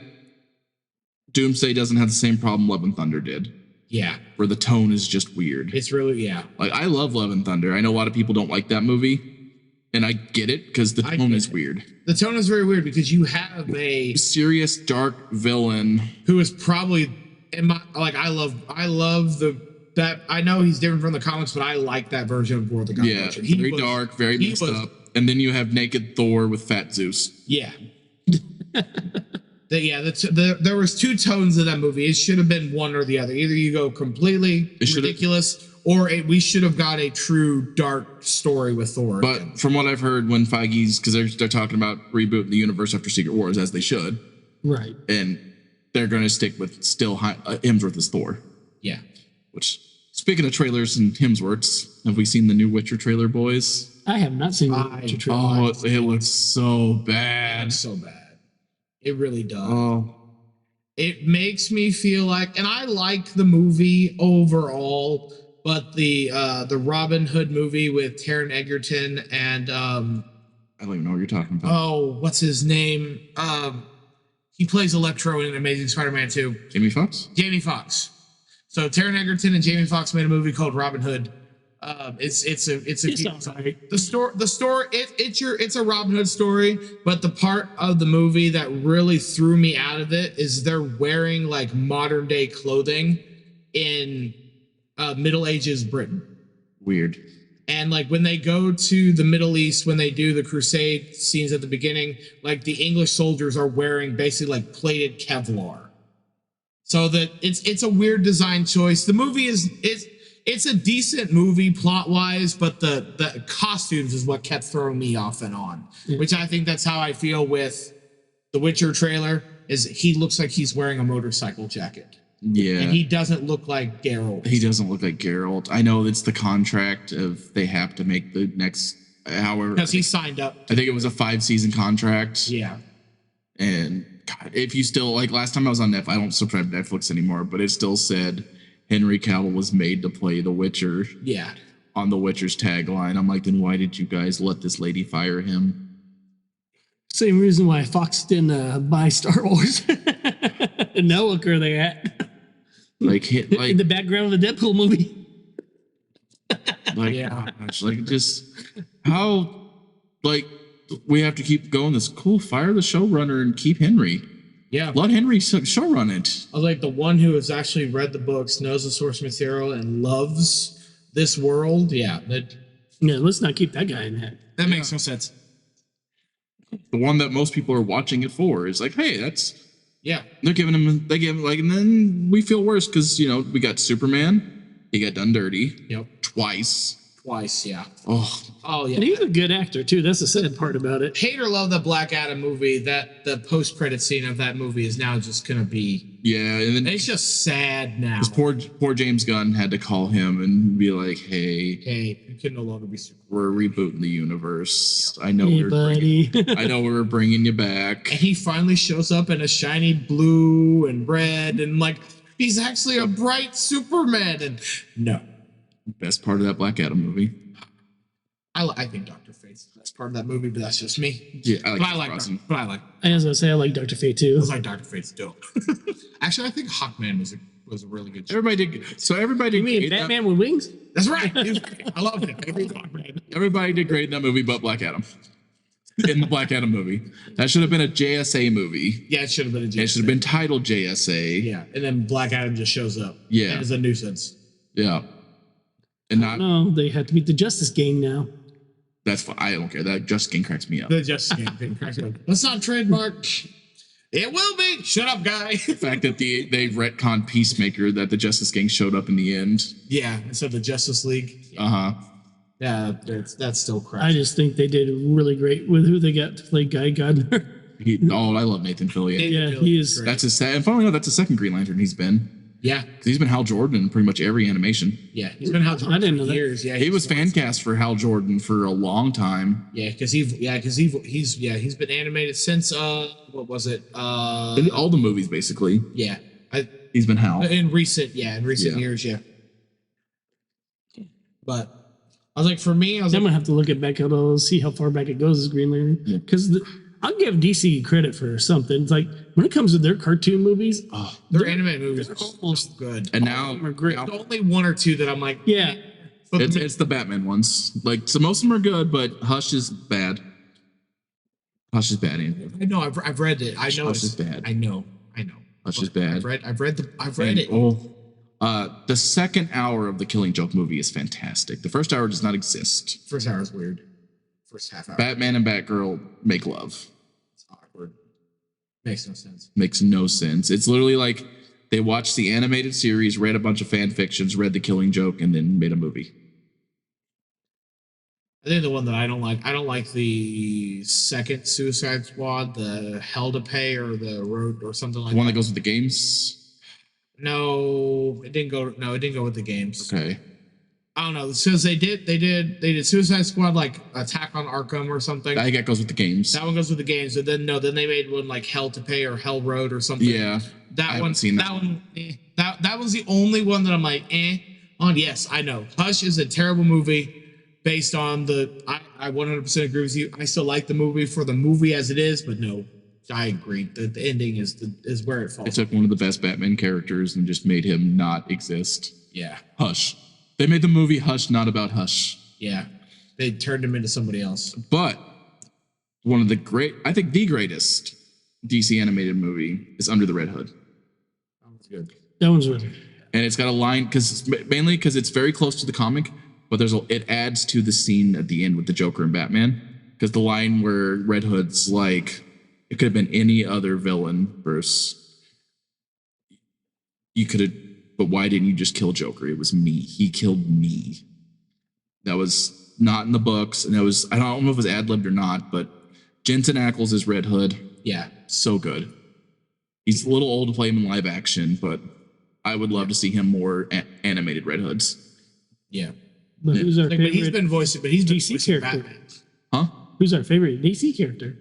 Doomsday doesn't have the same problem Love and Thunder did. Yeah. Where the tone is just weird. It's really, yeah. Like, I love Love and Thunder. I know a lot of people don't like that movie, and I get it because the tone is weird. The tone is very weird because you have a serious, dark villain who is probably I love that. I know he's different from the comics, but I like that version of World of God. Yeah, very dark, very messed up. And then you have Naked Thor with Fat Zeus. Yeah. There was two tones of that movie. It should have been one or the other. Either you go completely ridiculous, or we should have got a true dark story with Thor. But from what I've heard, when Feige's, because they're talking about rebooting the universe after Secret Wars, as they should, right? And they're going to stick with still Hemsworth as Thor. Yeah. Which, speaking of trailers and Hemsworths, have we seen the new Witcher trailer, boys? I have not seen the Witcher trailer. Oh, it looks so bad. It's so bad. It really does. Oh, It makes me feel like, and I like the movie overall, but the Robin Hood movie with Taron Egerton and I don't even know what you're talking about. oh, what's his name? He plays Electro in Amazing Spider-Man 2. Jamie Foxx? Jamie Foxx. So Taron Egerton and Jamie Foxx made a movie called Robin Hood. It's all right. the story it's a Robin Hood story, but the part of the movie that really threw me out of it is they're wearing like modern day clothing in Middle Ages Britain. Weird. And like when they go to the Middle East, when they do the crusade scenes at the beginning, like the English soldiers are wearing basically like plated Kevlar. So that it's a weird design choice. The movie it's a decent movie plot wise, but the costumes is what kept throwing me off and on. Yeah. Which I think that's how I feel with the Witcher trailer. Is he looks like he's wearing a motorcycle jacket. Yeah. And he doesn't look like Geralt. He doesn't look like Geralt. I know it's the contract of they have to make the next, however. Because he signed up. I think it was a 5-season contract. Yeah. And God, if you still, like last time I was on Netflix, I don't subscribe to Netflix anymore, but it still said Henry Cavill was made to play The Witcher Yeah. on The Witcher's tagline. I'm like, then why did you guys let this lady fire him? Same reason why Fox didn't buy Star Wars. And now look where they at. Like, In the background of the Deadpool movie. like, Yeah. gosh, like just how, like, we have to keep going this cool, fire the showrunner and keep Henry. Yeah. Let Henry showrun it. I was like the one who has actually read the books, knows the source material, and loves this world. Yeah. Yeah, let's not keep that guy in that. That makes no sense. The one that most people are watching it for is like, hey, that's, Yeah. they give him like, and then we feel worse because, you know, we got Superman, he got done dirty Yep. twice. Twice. Yeah. Oh, Oh yeah. And he's a good actor, too. That's the sad part about it. Hate or love the Black Adam movie, that the post-credit scene of that movie is now just gonna be. yeah. And then It's just sad now. poor James Gunn had to call him and be like, hey, Hey, you can no longer be Superman. we're rebooting the universe. I know Hey, we're buddy. I know we're bringing you back. And he finally shows up in a shiny blue and red, and like he's actually a bright Superman. And no, Best part of that Black Adam movie. I think Dr. Fate's the best part of that movie, but that's just me. Yeah, But I like Frozen. But I like. I was going to say, I like Dr. Fate, too. I was like Dr. Fate's dope. Actually, I think Hawkman was a really good show. Everybody did. So everybody did. You mean great in Batman with wings? That's right. I love it. Hawkman. Everybody did great in that movie, but Black Adam. In the Black Adam movie, that should have been a JSA movie. Yeah, it should have been a JSA. It should have been titled JSA. Yeah, and then Black Adam just shows up. Yeah. And is a nuisance. Yeah. And not No, they have to meet the Justice Gang now. that's fine. I don't care. That just game cracks me up. The Justice Game thing cracks me up. Let's not trademark. It will be. Shut up, guy. The fact that they retconned Peacemaker, that the Justice Gang showed up in the end. Yeah, instead of the Justice League. Yeah, that's still crap. I just think they did really great with who they got to play Guy Gardner. I love Nathan Fillion. Yeah, he is. Great. That's his. And finally, no, that's the second Green Lantern he's been. Yeah, 'Cause he's been Hal Jordan in pretty much every animation. yeah. He's been Hal Jordan I didn't for know that. years. Yeah, He was fan cast for Hal Jordan for a long time. Yeah, because he's been animated since what was it? In all the movies, basically, Yeah, he's been Hal. in recent years, yeah. But I was like, for me, I was I'm like, gonna have to look it back out and see how far back it goes as Green Lantern. Because I'll give DC credit for something. It's like when it comes to their cartoon movies, their animated movies are almost so good. And now, are great. There's only one or two that I'm like, Yeah, but it's the Batman ones. Like, so most of them are good, but Hush is bad. Hush is bad. Andrew. I know I've read it. I know Hush it's is bad. I know. Hush is bad. I've read it. The second hour of the Killing Joke movie is fantastic. The first hour does not exist. First hour is weird. First half hour. Batman and Batgirl make love. It's awkward. Makes no sense. Makes no sense. It's literally like they watched the animated series, read a bunch of fan fictions, read the Killing Joke, and then made a movie. I think the one that I don't like the second Suicide Squad, the Hell to Pay or the Road or something like The one that. that goes with the games. No, it didn't go. No, it didn't go with the games. Okay. I don't know. Since they did Suicide Squad like Attack on Arkham or something. I think that goes with the games. That one goes with the games. And then then they made one like Hell to Pay or Hell Road or something. Yeah. That I one. haven't seen that. That one. That was the only one that I'm like, on. Yes, I know. Hush is a terrible movie based on the. I 100% agree with you. I still like the movie for the movie as it is, but no, I agree. The ending is where it falls. They took one of the best Batman characters and just made him not exist. Yeah. Hush. They made the movie Hush not about Hush. Yeah. They turned him into somebody else. But one of the I think the greatest DC animated movie is Under the Red Hood. That was good. That one's really. And it's got a line mainly because it's very close to the comic, but it adds to the scene at the end with the Joker and Batman. Because the line where Red Hood's like, it could have been any other villain versus you could have, but why didn't you just kill Joker? It was me. He killed me. That was not in the books, and I don't know if it was ad-libbed or not, but Jensen Ackles is Red Hood. Yeah. So good. He's a little old to play him in live action, but I would love to see him more animated Red Hoods. Yeah. But who's our favorite? But he's been voicing DC character. Batman. Huh? Who's our favorite DC character?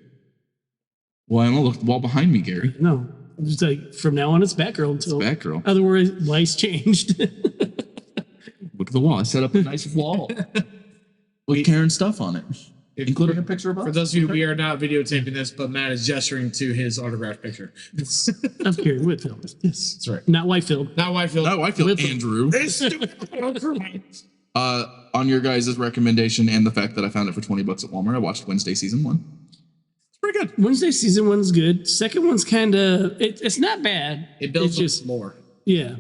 Well, I don't look at the wall behind me, Gary. No, it's like from now on it's Batgirl until Batgirl. Otherwise changed. Look at the wall. I set up a nice wall with Karen's stuff on it, including a picture of us. For those of you, we are not videotaping this, but Matt is gesturing to his autographed picture. Of Karen Whitfield. Yes, that's right. Not Whitefield. Not Whitefield. No, I feel Whitfield. Andrew. On your guys' recommendation and the fact that I found it for $20 at Walmart, I watched Wednesday season 1. It's pretty good. Wednesday season 1's good. Second one's kind of it's not bad. It builds it's on lore. Yeah.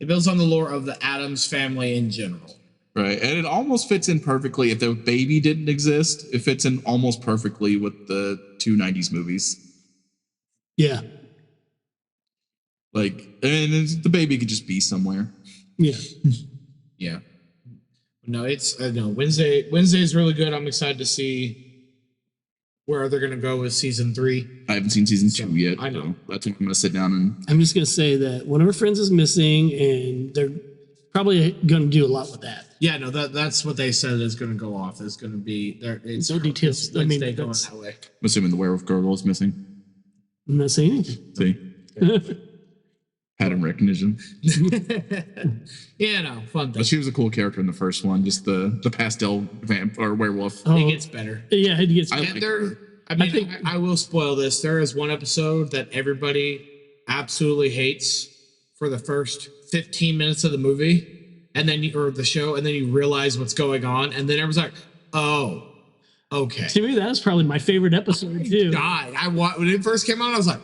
It builds on the lore of the Addams family in general. Right, and it almost fits in perfectly. If the baby didn't exist, it fits in almost perfectly with the two 90s movies. Yeah. Like, and the baby could just be somewhere. Yeah. Yeah. No, it's no Wednesday. Wednesday is really good. I'm excited to see where they're gonna go with season 3. I haven't seen season 2 yet. I know. So I think I'm gonna sit down and. I'm just gonna say that one of her friends is missing, and they're probably gonna do a lot with that. Yeah, no, that's what they said is going to go off. Is going to be there. It's No details. It's I mean, Wednesday going that's- that way. I'm assuming the werewolf girl is missing. I'm not saying anything. See, pattern recognition. Yeah, no, fun thing. But she was a cool character in the first one. Just the pastel vamp or werewolf. Oh, It gets better. yeah, it gets. I And like there, her. I mean, think- I will spoil this. There is one episode that everybody absolutely hates for the first 15 minutes of the movie, and then or the show, and then you realize what's going on, and then everyone's like, "Oh, okay." To me, that was probably my favorite episode too. Died. When it first came out, I was like,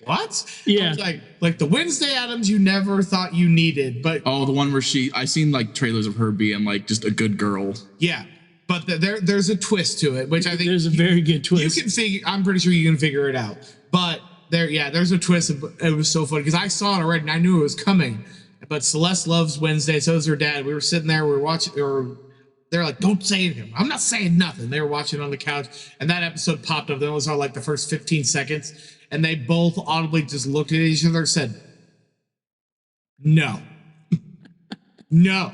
"What?" Yeah. I was like the Wednesday Addams you never thought you needed, but Oh, the one where I seen like trailers of her being like just a good girl. yeah. But there's a twist to it, which I think There's a very good you twist. can figure. I'm pretty sure you can figure it out. But there's a twist. It was so funny because I saw it already and I knew it was coming. But Celeste loves Wednesday. So does her dad. We were sitting there. We were watching. They're like, "Don't say anything." I'm not saying nothing. They were watching on the couch, and that episode popped up. That was all like the first 15 seconds, and they both audibly just looked at each other and said, "No, no,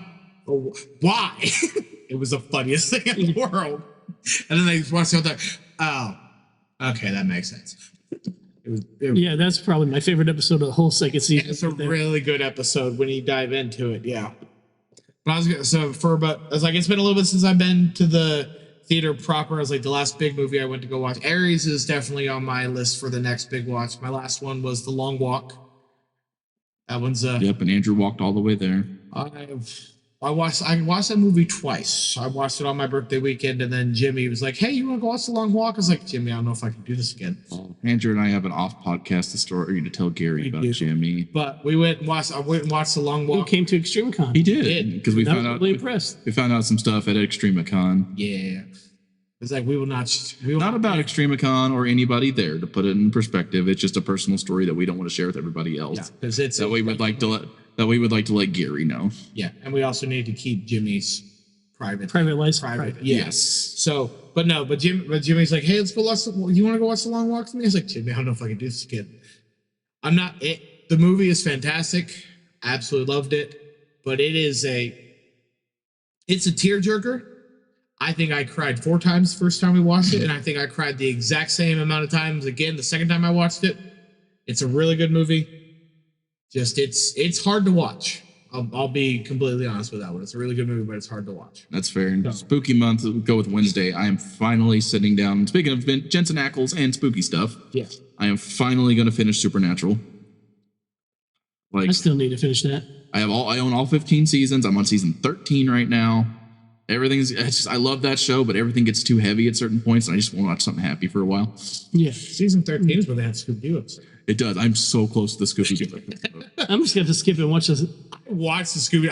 why?" It was the funniest thing in the world. And then they watched the other. Oh, okay, that makes sense. Yeah, that's probably my favorite episode of the whole second season. It's a right there. really good episode when you dive into it. Yeah. But I was gonna, it's been a little bit since I've been to the theater proper. It was like the last big movie I went to go watch. Aries is definitely on my list for the next big watch. My last one was The Long Walk. That one's Yep, and Andrew walked all the way there. I watched that movie twice. I watched it on my birthday weekend, and then Jimmy was like, "Hey, you want to go watch The Long Walk?" I was like, "Jimmy, I don't know if I can do this again." Andrew and I have an off podcast story to tell Gary about do. Jimmy. But I went and watched The Long Who Walk. came to Extremicon? He did because we I was found out really impressed. we found out some stuff at Extremicon. Yeah. It's like we will not Not about Extremicon or anybody there. To put it in perspective, it's just a personal story that we don't want to share with everybody else. because it's That we would like to let Gary know. Yeah, and we also need to keep Jimmy's private life. Yes. So, but Jimmy's like, "Hey, let's go watch. You want to go watch The Long Walk with me?" I was like, "Jimmy, I don't know if I can do this again. I'm not it. the movie is fantastic. Absolutely loved it. But it's a tearjerker. I think I cried 4 times the first time we watched it, and I think I cried the exact same amount of times again the second time I watched it. It's a really good movie. Just it's hard to watch. I'll be completely honest with that one. It's a really good movie, but it's hard to watch. That's fair. And spooky month, we'll go with Wednesday. I am finally sitting down. Speaking of Jensen Ackles and spooky stuff, Yeah. I am finally going to finish Supernatural. I still need to finish that. I own all 15 seasons. I'm on season 13 right now. I love that show, but everything gets too heavy at certain points, and I just want to watch something happy for a while. Yeah. Season 13 is where they had Scooby-Doo episode. It does. I'm so close to the Scooby-Doo episode. I'm just going to skip it and watch this. Watch the Scooby.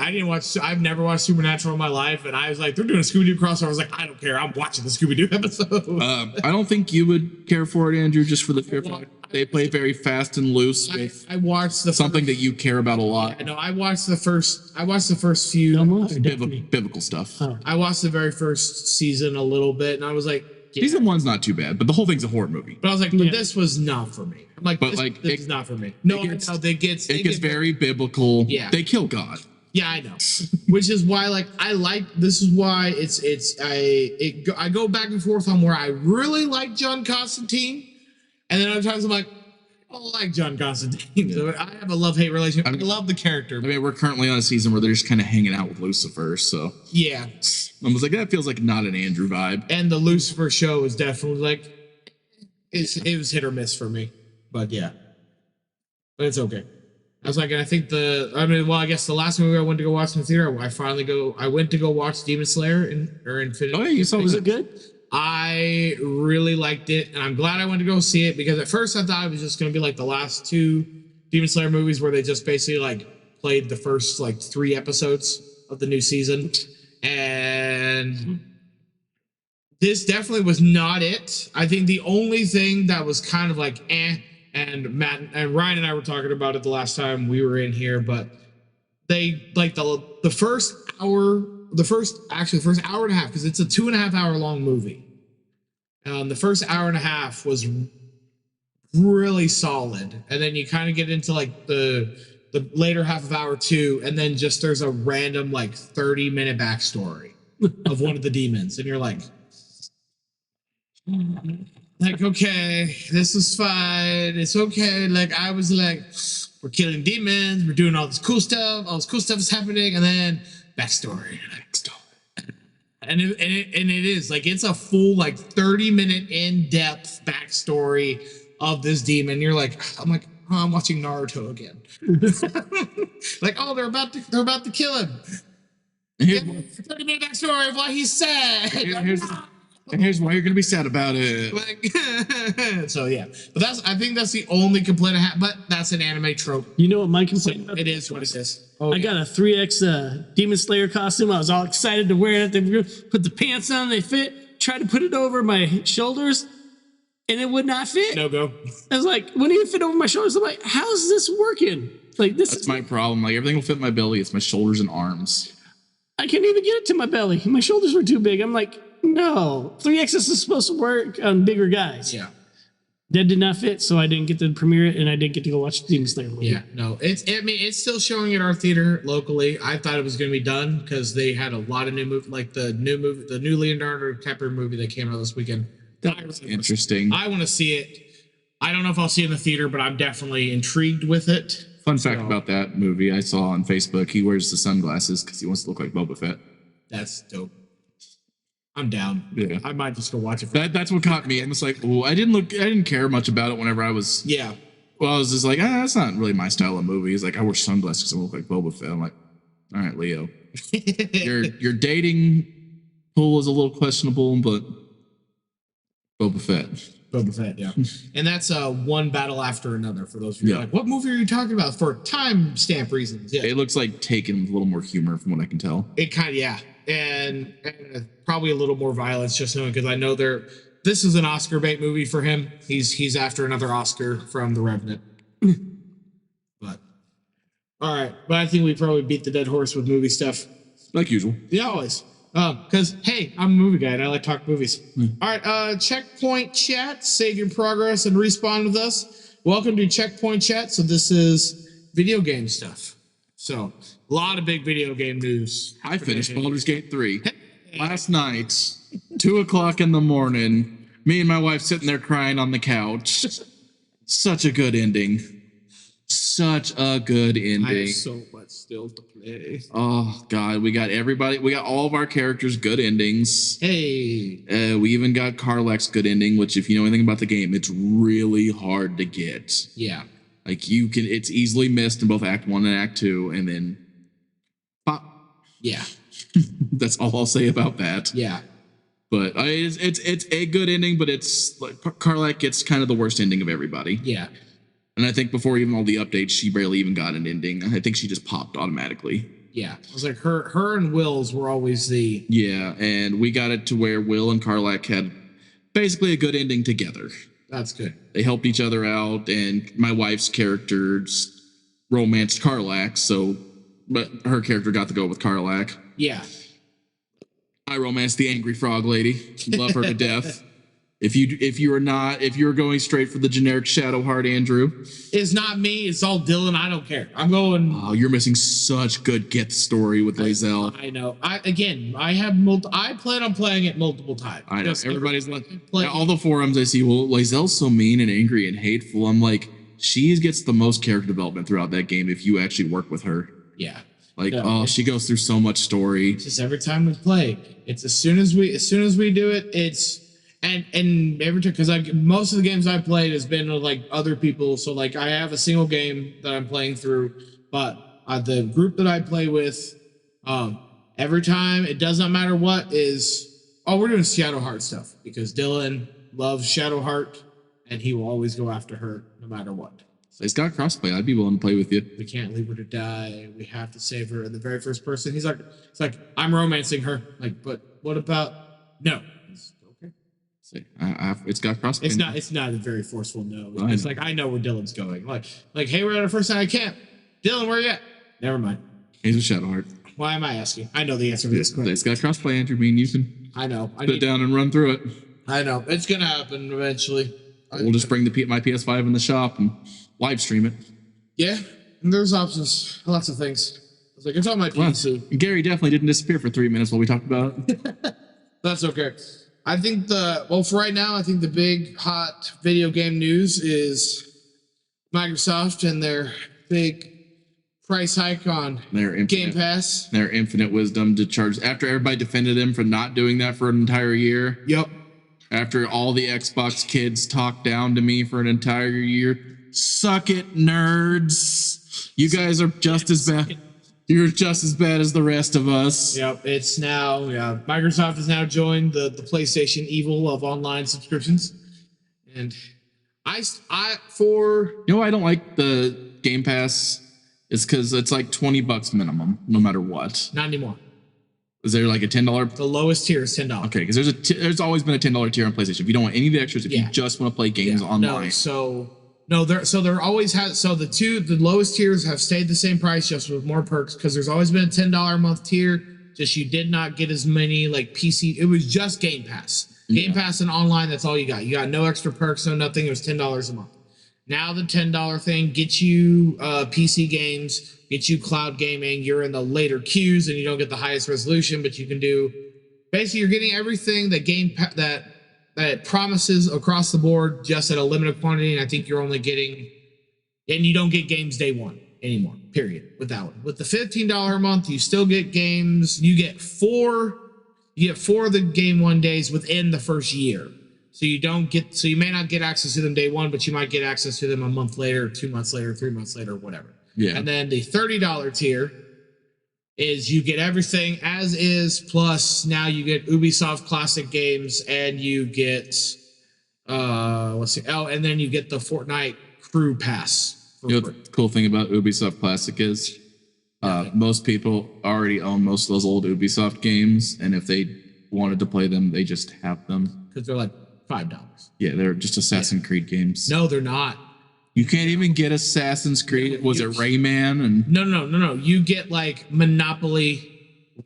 I've never watched Supernatural in my life, and I was like, they're doing a Scooby-Doo crossover. I was like, I don't care. I'm watching the Scooby-Doo episode. I don't think you would care for it, Andrew, just for the fair fact they play very fast and loose with I watched the something that you care about a lot. I know. I watched the first few. No more? Definitely. Biblical stuff. Oh. I watched the very first season a little bit, and I was like, yeah. Season 1's not too bad, but the whole thing's a horror movie. But I was like, but this was not for me. I'm like, But, this, like, this it- is not for me. No, it gets it gets very biblical. Yeah. They kill God. Yeah, I know. Which is why, like, this is why I go back and forth on where I really like John Constantine, and then other times I'm like, I don't like John Constantine. So I have a love-hate relationship. I love the character. I mean, we're currently on a season where they're just kind of hanging out with Lucifer, so Yeah. I was like, that feels like not an Andrew vibe. And the Lucifer show is definitely like, it was hit or miss for me. But yeah. But it's okay. I was like, and I think I guess the last movie I went to go watch in the theater, I went to go watch Demon Slayer or Infinity. Oh, yeah, you saw Was it good? I really liked it, and I'm glad I went to go see it because at first I thought it was just going to be like the last 2 Demon Slayer movies where they just basically like played the first like 3 episodes of the new season, and this definitely was not it. I think the only thing that was kind of like and Matt and Ryan and I were talking about it the last time we were in here, but they like the first hour. The first hour and a half, because it's a 2.5 hour long movie. The first hour and a half was really solid, and then you kind of get into like the later half of hour 2, and then just there's a random like 30-minute backstory of one of the demons, and you're like, okay, this is fine, it's okay. Like I was like, we're killing demons, we're doing all this cool stuff is happening, and then backstory. And it is like it's a full like 30-minute in-depth backstory of this demon. You're like, I'm like, oh, I'm watching Naruto again. Like, oh, they're about to kill him. 30-minute backstory of why he's sad. Here's why you're gonna be sad about it. Like, so yeah, but I think that's the only complaint I have. But that's an anime trope. You know what my complaint It is what it is. I got a 3X Demon Slayer costume. I was all excited to wear it. They put the pants on, they fit. Tried to put it over my shoulders, and it would not fit. No go. I was like, wouldn't even fit over my shoulders. I'm like, how is this working? Like That's my problem. Like everything will fit my belly. It's my shoulders and arms. I couldn't even get it to my belly. My shoulders were too big. I'm like, no. 3X is supposed to work on bigger guys. Yeah. That did not fit, so I didn't get to premiere it, and I did get to go watch the Demon Slayer movie. Yeah, no, it's still showing at our theater locally. I thought it was going to be done because they had a lot of new movies, like the new Leonardo DiCaprio movie that came out this weekend. That's interesting. I want to see it. I don't know if I'll see it in the theater, but I'm definitely intrigued with it. Fun fact about that movie I saw on Facebook: he wears the sunglasses because he wants to look like Boba Fett. That's dope. I'm down. Yeah. I might just go watch it. That's what caught me. I'm just like, oh, I didn't care much about it whenever I was. Yeah. Well, I was just like, that's not really my style of movie. He's like, I wear sunglasses because I look like Boba Fett. I'm like, all right, Leo, your dating pool is a little questionable, but Boba Fett. Boba Fett, yeah. And that's one battle after another for those of you Yeah. like, what movie are you talking about? For time stamp reasons. Yeah. It looks like Taken with a little more humor, from what I can tell. It kind of, yeah. And probably a little more violence just knowing because I know this is an Oscar bait movie for him. He's after another Oscar from The Revenant. But all right. But I think we probably beat the dead horse with movie stuff. Like usual. Yeah, always. Because hey, I'm a movie guy and I like to talk movies. All right, checkpoint chat, save your progress and respawn with us. Welcome to checkpoint chat. So this is video game stuff. So a lot of big video game news. I finished Baldur's Gate 3 last night, 2:00 in the morning. Me and my wife sitting there crying on the couch. Such a good ending. Such a good I ending. have so much still to play. Oh God, we got everybody. We got all of our characters good endings. Hey. We even got Karlach's good ending, which, if you know anything about the game, it's really hard to get. Yeah. Like it's easily missed in both Act 1 and Act 2, and then pop. Yeah. That's all I'll say about that. Yeah. But it's a good ending, but it's like Karlach gets kind of the worst ending of everybody. Yeah. And I think before even all the updates, she barely even got an ending. I think she just popped automatically. Yeah. It was like her and Will's were always the. Yeah, and we got it to where Will and Karlach had basically a good ending together. That's good. They helped each other out, and my wife's characters romanced Karlach, but her character got to go with Karlach. Yeah. I romanced the angry frog lady. Love her to death. If you're going straight for the generic Shadowheart Andrew, It's not me. It's all Dylan. I don't care. I'm going. oh, you're missing such good Gith story with Lae'zel. I know. I plan on playing it multiple times. I know Just everybody's like play- all the forums I see. Well, Lae'zel's so mean and angry and hateful. I'm like, she gets the most character development throughout that game if you actually work with her. Yeah. Like, No, she goes through so much story. Just every time we play, it's as soon as we do it, it's and every time, because like most of the games I played has been with like other people. So like I have a single game that I'm playing through, but the group that I play with, every time, it does not matter what is. Oh, we're doing Shadowheart stuff because Dylan loves Shadowheart, and he will always go after her no matter what. It's got crossplay. I'd be willing to play with you. We can't leave her to die. We have to save her. And the very first person, it's like, I'm romancing her. Like, but what about no? It's okay. Say, it's got crossplay. It's not a very forceful no. I It's know. like I know where Dylan's going. Like, hey, we're at our first night at camp. Dylan, where you at? Never mind. He's with Shadowheart. Why am I asking? I know the answer to this question. It's got crossplay, Andrew. I mean, you can I know. put it down and run through it. I know. It's gonna happen eventually. We'll just bring my PS5 in the shop and live stream it. Yeah. And there's options. Lots of things. It's like it's on my PC. Gary definitely didn't disappear for 3 minutes while we talked about it. That's okay. I think for right now, I think the big hot video game news is Microsoft and their big price hike on Game Pass. Their infinite wisdom to charge after everybody defended them for not doing that for an entire year. Yep. After all the Xbox kids talked down to me for an entire year. Suck it, nerds. You guys are just as bad. You're just as bad as the rest of us. Yep. It's now, Microsoft has now joined the PlayStation evil of online subscriptions. And I I don't like the Game Pass is because it's like $20 minimum, no matter what. not anymore. Is there like a $10? The lowest tier is $10. Okay, because there's always been a $10 tier on PlayStation. If you don't want any of the extras, if you just want to play games online. There always has. So the lowest tiers have stayed the same price, just with more perks. Because there's always been a $10 a month tier. Just you did not get as many like PC. It was just Game Pass. Game Pass and online. That's all you got. You got no extra perks, no nothing. It was $10 a month. Now the $10 thing gets you PC games, gets you cloud gaming. You're in the later queues and you don't get the highest resolution, but you can do. Basically, you're getting everything that that promises across the board, just at a limited quantity. And I think you're only getting, and you don't get games day one anymore. Period. With that one, with the $15 a month, you still get games. You get four of the game one days within the first year. So you may not get access to them day one, but you might get access to them a month later, 2 months later, 3 months later, whatever. Yeah. And then the $30 tier is you get everything as is, plus now you get Ubisoft classic games and you get and then you get the Fortnite crew pass. The cool thing about Ubisoft Classic is most people already own most of those old Ubisoft games, and if they wanted to play them, they just have them. Because they're like $5. Yeah, they're just Assassin's Creed games. No, they're not. You can't even get Assassin's Creed. Was it Rayman? And No. You get like Monopoly,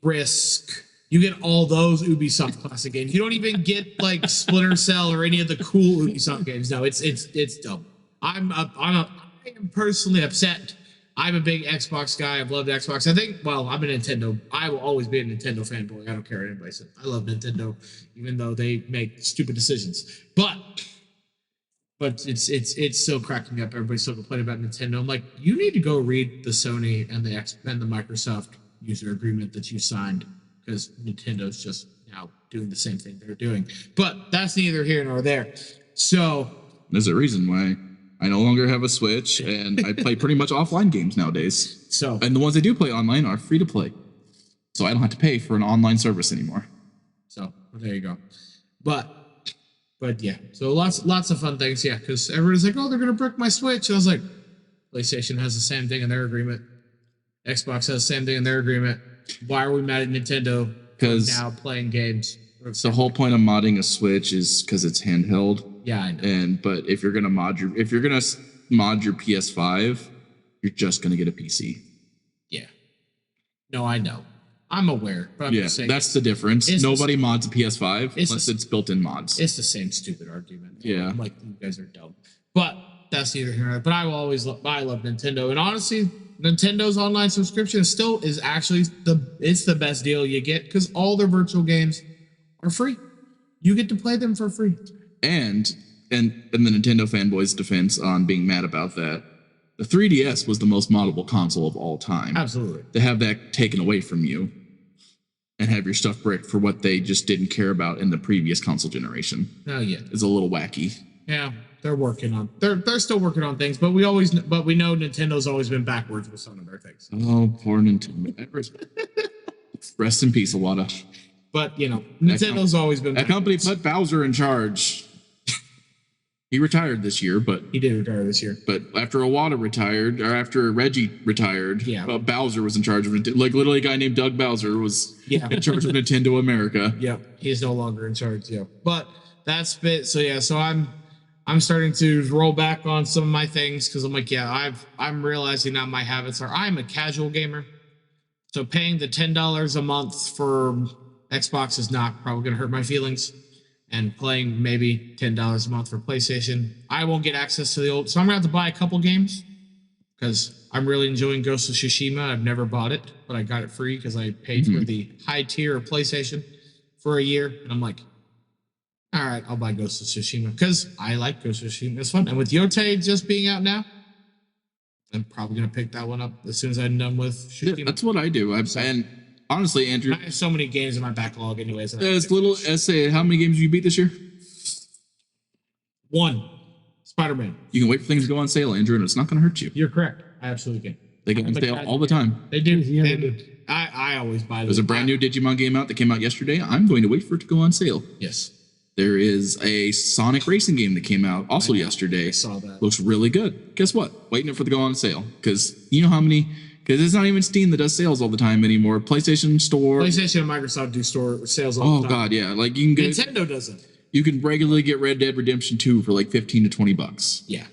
Risk. You get all those Ubisoft classic games. You don't even get like Splinter Cell or any of the cool Ubisoft games. No, it's dumb. I am personally upset I'm a big Xbox guy. I've loved Xbox. I think, well, I'm a Nintendo. I will always be a Nintendo fanboy. I don't care what anybody says. I love Nintendo, even though they make stupid decisions. But it's still cracking me up. Everybody's still complaining about Nintendo. I'm like, you need to go read the Sony and the Microsoft user agreement that you signed, because Nintendo's just now doing the same thing they're doing. But that's neither here nor there. So there's a reason why I no longer have a Switch, and I play pretty much offline games nowadays. So and the ones I do play online are free to play, so I don't have to pay for an online service anymore. So there you go. But yeah, so lots of fun things. Yeah, because everybody's like, oh, they're gonna brick my Switch. And I was like, PlayStation has the same thing in their agreement. Xbox has the same thing in their agreement. Why are we mad at Nintendo because now playing games? It's the whole point of modding a Switch is because it's handheld. Yeah, I know. But if you're gonna mod your PS5, you're just gonna get a PC. Yeah. No, I know. I'm aware. But I'm just saying, that's the difference. Nobody mods a PS5 unless it's built-in mods. It's the same stupid argument. Yeah. I'm like, you guys are dumb. But that's neither here nor there. But I love Nintendo. And honestly, Nintendo's online subscription is actually the best deal you get, because all their virtual games are free. You get to play them for free. And in the Nintendo fanboys' defense on being mad about that, the 3DS was the most moddable console of all time. Absolutely. To have that taken away from you and have your stuff bricked for what they just didn't care about in the previous console generation. Oh yeah, is a little wacky. Yeah, they're still working on things, but we know Nintendo's always been backwards with some of their things. Oh, poor Nintendo. Rest in peace, Iwata. But Nintendo's always been that company put Bowser in charge. He retired this year, but he did retire this year. But after Iwata retired, or after Reggie retired, Bowser was in charge of it. Like literally, a guy named Doug Bowser was in charge of Nintendo America. Yeah, he's no longer in charge. Yeah, but that's it. So I'm starting to roll back on some of my things, because I'm like, I'm realizing now my habits are, I'm a casual gamer, so paying the $10 a month for Xbox is not probably going to hurt my feelings. And playing maybe $10 a month for PlayStation, I won't get access to the old. So I'm going to have to buy a couple games, because I'm really enjoying Ghost of Tsushima. I've never bought it, but I got it free because I paid for the high tier of PlayStation for a year. And I'm like, all right, I'll buy Ghost of Tsushima, because I like Ghost of Tsushima. It's fun. And with Yote just being out now, I'm probably going to pick that one up as soon as I'm done with Tsushima. Yeah, that's what I do. And honestly, Andrew, I have so many games in my backlog anyways. How many games did you beat this year? 1. Spider-Man. You can wait for things to go on sale, Andrew, and it's not going to hurt you. You're correct. I absolutely can. They go on sale all the time. They do. And I always buy them. There's a brand new Digimon game out that came out yesterday. I'm going to wait for it to go on sale. Yes. There is a Sonic racing game that came out also yesterday. I saw that. Looks really good. Guess what? Waiting for it to go on sale. Because you know how many... Because it's not even Steam that does sales all the time anymore. PlayStation Store. PlayStation and Microsoft do store sales all the time. Oh, God, yeah. Like you can get... Nintendo doesn't. You can regularly get Red Dead Redemption 2 for like $15 to $20. Yeah.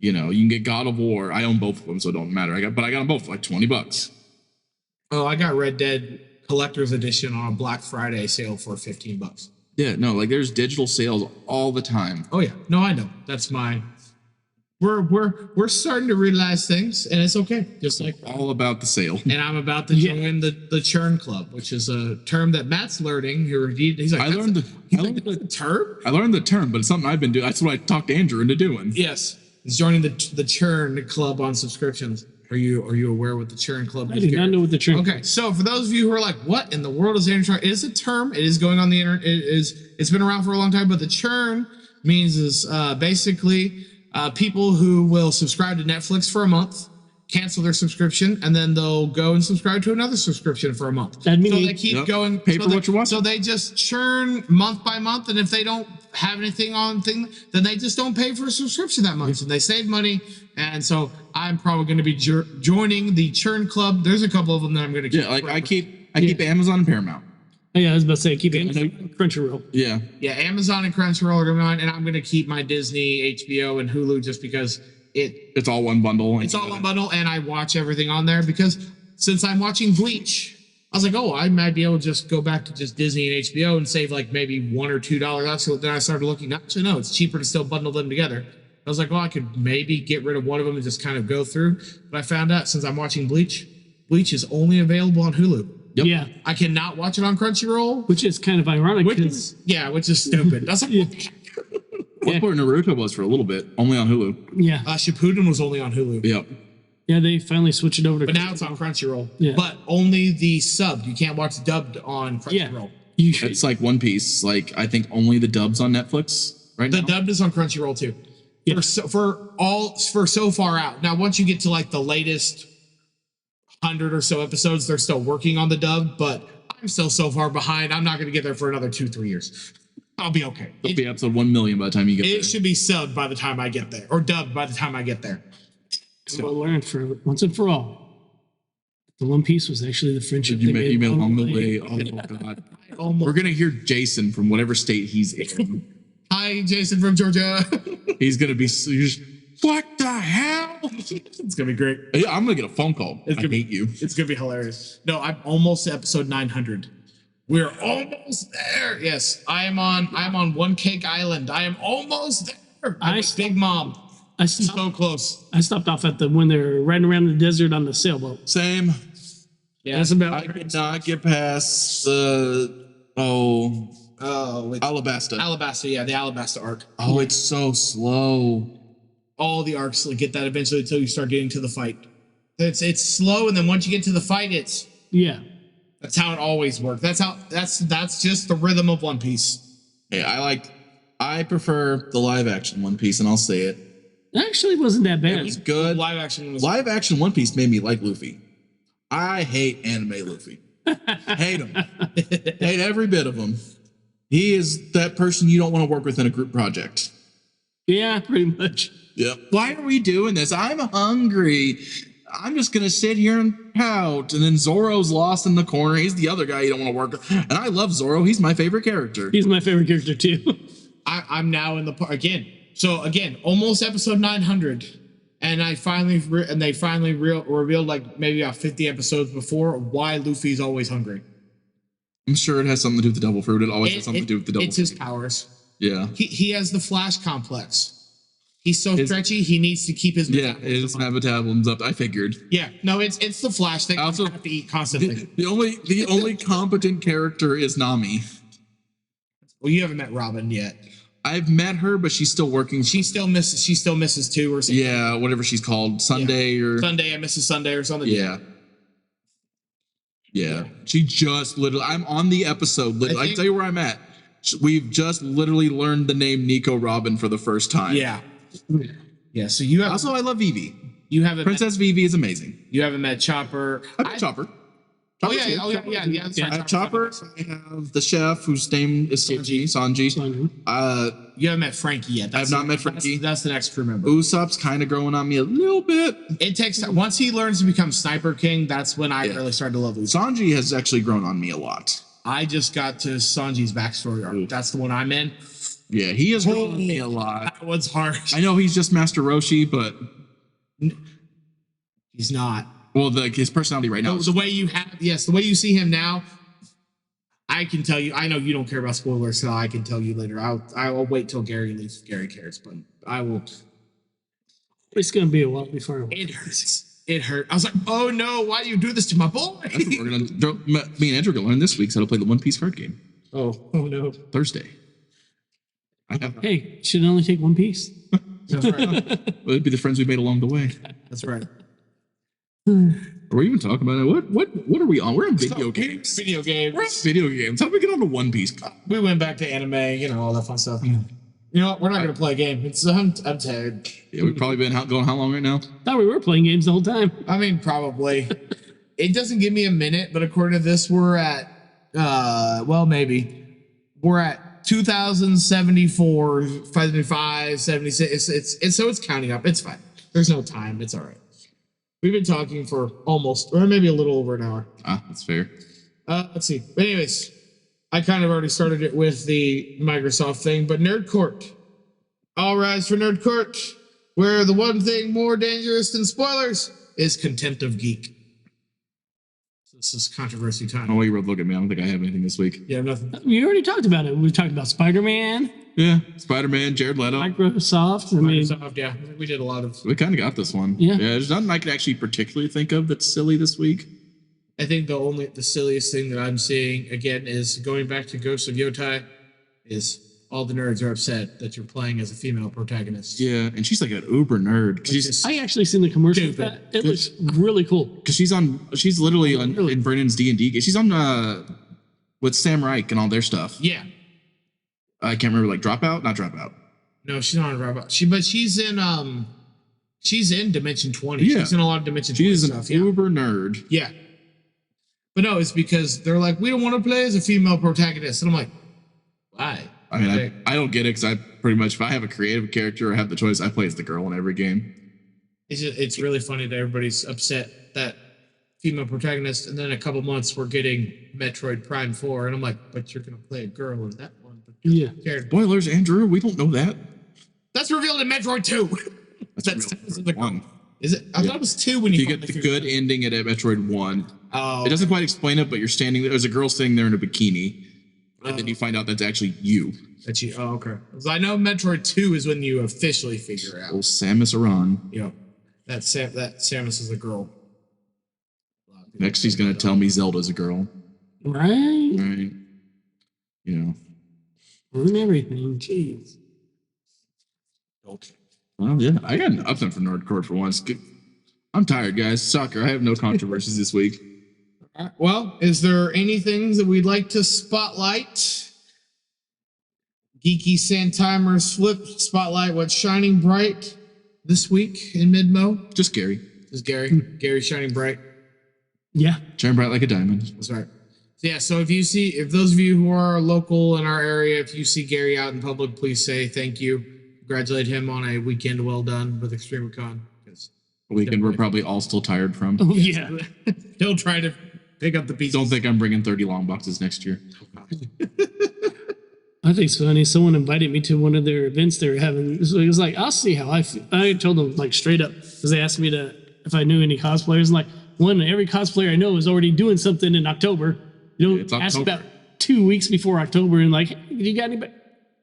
You can get God of War. I own both of them, so it don't matter. I got them both for like $20. Oh, I got Red Dead Collector's Edition on a Black Friday sale for $15. Yeah, no, like there's digital sales all the time. Oh yeah, no, I know. That's my. We're starting to realize things, and it's okay. Just like all about the sale. And I'm about to join the churn club, which is a term that Matt's learning. He's like, I learned the term. I learned the term, but it's something I've been doing. That's what I talked Andrew into doing. Yes, he's joining the churn club on subscriptions. Are you aware what the churn club is? I do not know what the churn. Okay, so for those of you who are like, what in the world is Andrew? It is a term. It is going on the internet. It's been around for a long time, but the churn means is basically people who will subscribe to Netflix for a month, cancel their subscription, and then they'll go and subscribe to another subscription for a month. That means so they keep going. Pay for what you want. So they just churn month by month, and if they don't have anything on thing, then they just don't pay for a subscription that month, and they save money. And so I'm probably going to be joining the churn club. There's a couple of them that I'm going to keep. Yeah, like I keep Amazon and Paramount. Oh, yeah, I was about to say keep Amazon, Crunchyroll. Yeah, Amazon and Crunchyroll are going to be mine, and I'm going to keep my Disney, HBO, and Hulu just because it's all one bundle. It's all one bundle, and I watch everything on there because since I'm watching Bleach, I was like, oh, I might be able to just go back to just Disney and HBO and save like maybe $1 or $2. So then I started looking. Actually, no, it's cheaper to still bundle them together. I was like, well, I could maybe get rid of one of them and just kind of go through. But I found out since I'm watching Bleach, Bleach is only available on Hulu. Yep. Yeah, I cannot watch it on Crunchyroll. which is kind of ironic Which because is stupid. That's like, One part Naruto was for a little bit, only on Hulu. yeah, Shippuden was only on Hulu. Yep. yeah, they finally switched it over to. But now it's on Crunchyroll. Yeah. But only the subbed. You can't watch dubbed on Crunchyroll. You should. It's like One Piece. Like I think only the dubs on Netflix right The now. dubbed is on Crunchyroll too. Yeah. For so far out. Now, once you get to like the latest 100 or so episodes, they're still working on the dub, but I'm still so far behind. I'm not going to get there for another 2-3 years. I'll be okay. It'll be episode 1 million by the time you get there. It should be subbed by the time I get there, or dubbed by the time I get there. We'll learn for once and for all. The One Piece was actually the friendship You they made along the way. Oh my god. We're gonna hear Jason from whatever state he's in. Hi, Jason from Georgia. He's gonna be what the hell? It's gonna be great. Yeah, I'm gonna get a phone call. I hate you. It's gonna be hilarious. No, I'm almost to episode 900. We're almost there. Yes, I'm on One Cake Island. I am almost there. I'm with Big Mom. I stopped, So close. I stopped off at when they were riding around the desert on the sailboat. Same. Yeah. That's about. I could not get past the Alabasta. Alabasta, yeah, the Alabasta arc. Oh, it's so slow. All the arcs get that eventually until you start getting to the fight. It's slow, and then once you get to the fight, Yeah. that's how it always works. That's just the rhythm of One Piece. Hey, I prefer the live action One Piece, and I'll say it. It actually wasn't that It bad. was good. Live action was Live action One Piece made me like Luffy. I hate anime Luffy. Hate him. Hate every bit of him. He is that person you don't want to work with in a group project. Yeah, pretty much. Yep. Why are we doing this? I'm hungry. I'm just gonna sit here and pout. And then Zoro's lost in the corner. He's the other guy you don't want to work with. And I love Zoro. He's my favorite character. He's my favorite character too. I'm now in the part again. So again, almost episode 900, and they finally revealed like maybe about 50 episodes before why Luffy's always hungry. I'm sure it has something to do with the devil fruit. It always has something to do with the devil It's fruit. his powers. Yeah. He has the Flash complex. He's so stretchy. He needs to keep his Yeah, his metabolism's up. I figured. Yeah, no, it's the Flash thing. Also, I have to eat constantly. The only competent character is Nami. Well, you haven't met Robin yet. I've met her, but she's still working. She still misses 2 or something. Yeah, whatever she's called, Sunday or Sunday and Mrs. Sunday or something. yeah. Yeah, she just literally. I'm on the episode. I can tell you where I'm at. We've just literally learned the name Nico Robin for the first time. Yeah. Yeah. So you have Also, I love Vivi. you haven't Princess Vivi is amazing. you haven't met Chopper. I met Chopper. Oh Chopper's yeah, good. yeah. I have Chopper. I have the chef whose name is Sanji. You haven't met Frankie yet. I have not met Frankie. That's the next crew member. Usopp's kind of growing on me a little bit. It takes time. Once he learns to become Sniper King, that's when I really started to love Usopp. Sanji has actually grown on me a lot. I just got to Sanji's backstory arc. That's the one I'm in. Yeah, he has grown on me a lot. That one's hard. I know he's just Master Roshi, but He's not. well, his personality right now. The way you the way you see him now, I can tell you. I know you don't care about spoilers, so I can tell you later. I'll wait till Gary leaves. If Gary cares, but I will. It's gonna be a while before. It hurts. It hurt. I was like, oh no, why do you do this to my boy? That's what we're gonna. Me and Andrew are gonna learn this week how to play the One Piece card game Oh no. Thursday. I have. Hey, should it only take one piece? That's right. Well, it'd be the friends we made along the way. That's right. Are we even talking about it? What are we on? We're on video games. Video games. We're on video games. How do we get on to One Piece? We went back to anime, all that fun stuff. You know what? We're not gonna play a game. I'm tired. Yeah, we've probably been going how long right now? Thought we were playing games the whole time. I mean, probably. It doesn't give me a minute, but according to this, we're at maybe we're at 2074, 75, 76. It's so it's counting up. It's fine. There's no time. It's all right. We've been talking for almost, or maybe a little over an hour. Ah, that's fair. Let's see. But anyways, I kind of already started it with the Microsoft thing, but Nerd Court. All rise for Nerd Court, where the one thing more dangerous than spoilers is contempt of geek. This is controversy time. Oh, you were looking at me. I don't think I have anything this week. Yeah, nothing. We already talked about it. We talked about Spider-Man, Yeah, Spider-Man, Jared Leto. Microsoft. I mean, Microsoft, yeah, we did a lot of. We kind of got this one. Yeah. There's nothing I can actually particularly think of that's silly this week. I think the silliest thing that I'm seeing again is going back to Ghost of Yotai, is all the nerds are upset that you're playing as a female protagonist. Yeah, and she's like an uber nerd. I actually seen the commercial. For that. It looks really cool. Because she's literally in Brennan's D&D. She's on with Sam Reich and all their stuff. Yeah. I can't remember, like Dropout, not Dropout. No, she's not on Robot. She's in Dimension 20. Yeah. She's in a lot of Dimension 20 She's an stuff. uber nerd. Yeah. But no, it's because they're like, we don't want to play as a female protagonist. And I'm like, why? I mean, I don't get it because I pretty much, if I have a creative character or have the choice, I play as the girl in every game. It's really funny that everybody's upset that female protagonist, and then a couple months we're getting Metroid Prime 4, and I'm like, but you're gonna play a girl in that one. But Yeah. Spoilers, Andrew. We don't know that. That's revealed in Metroid 2. That's Metroid 1. Is it? I thought it was 2 when You get the good ending at Metroid 1. Oh, It doesn't quite explain it, but you're standing there. There's a girl sitting there in a bikini. And then you find out that's actually you. That's you. Oh, okay. So I know Metroid 2 is when you officially figure out. Old Samus Aran. Yeah. That Samus is a girl. Next, he's going to tell me Zelda's a girl. Right? Right. You know. Ruin everything. Jeez. Okay. Well, yeah. I got nothing for Nerdcore for once. I'm tired, guys. Soccer. I have no controversies this week. All right. Well, is there anything that we'd like to spotlight? Geeky Sandtimers Flip Spotlight. What's shining bright this week in Midmo? Just Gary. Is Gary. Gary shining bright. Yeah. Shine bright like a diamond. That's right. So yeah, so if those of you who are local in our area, if you see Gary out in public, please say thank you. Congratulate him on a weekend well done with Extremicon. A weekend we're probably all still tired from. Oh, yeah. He'll try to pick up the pieces. Don't think I'm bringing 30 long boxes next year. I think it's funny. Someone invited me to one of their events they were having. So it was like, I'll see how I feel. I told them like straight up because they asked me if I knew any cosplayers. And like, every cosplayer I know is already doing something in October. You don't ask about 2 weeks before October and like, hey, you got anybody?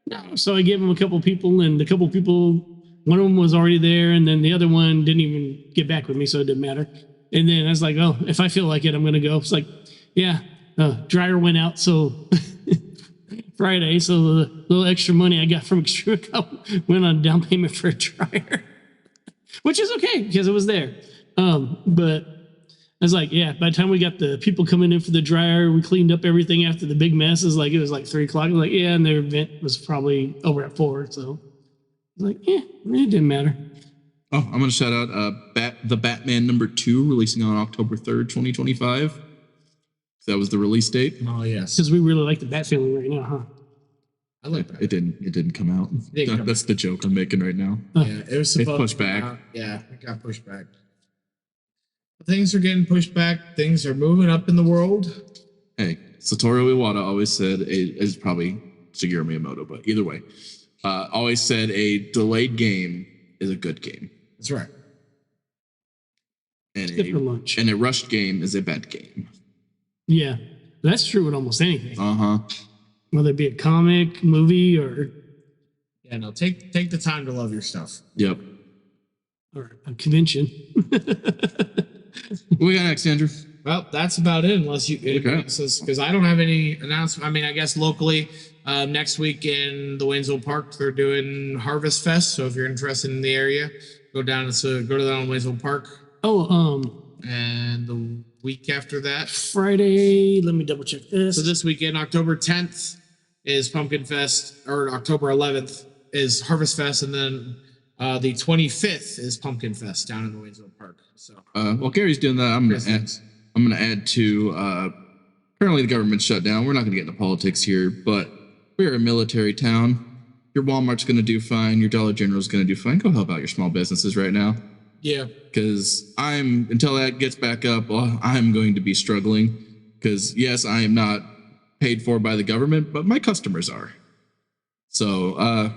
No. So I gave them a couple people, and the couple people, one of them was already there, and then the other one didn't even get back with me, so it didn't matter. And then I was like, oh, if I feel like it, I'm going to go. It's like, yeah, dryer went out, so Friday, so the little extra money I got from Extremicon went on down payment for a dryer, which is okay because it was there. But I was like, yeah, by the time we got the people coming in for the dryer, we cleaned up everything after the big mess. It was like 3 o'clock. I was like, yeah, and their event was probably over at 4. So I was like, yeah, it didn't matter. Oh, I'm going to shout out the Batman #2 releasing on October 3rd, 2025. That was the release date. Oh, yes. Because we really like the Bat feeling right now, huh? I like that. It didn't come out. That's the joke I'm making right now. Yeah, it was supposed pushed back. Yeah, it got pushed back. Things are getting pushed back. Things are moving up in the world. Hey, Satoru Iwata always said, it's probably Shigeru Miyamoto, but either way, always said a delayed game is a good game. That's right. And lunch. a rushed game is a bad game. Yeah, that's true with almost anything. Uh-huh. Whether it be a comic, movie, or... Yeah, no, take the time to love your stuff. Yep. Or a convention. What we got next, Andrew? Well, that's about it, unless you... Because I don't have any announcement. I mean, I guess locally, next week in the Waynesville Park, they're doing Harvest Fest. So if you're interested in the area, go to that on Waynesville Park. Oh, and the week after that, Friday, let me double check this. So this weekend, October 10th is Pumpkin Fest, or October 11th is Harvest Fest, and then the 25th is Pumpkin Fest down in the Waynesville Park. So, while Gary's doing that, I'm gonna add to. Currently, the government's shut down. We're not gonna get into politics here, but we're a military town. Your Walmart's gonna do fine. Your Dollar General's gonna do fine. Go help out your small businesses right now. Yeah, because until that gets back up, well, I'm going to be struggling. Because yes, I am not paid for by the government, but my customers are. So, a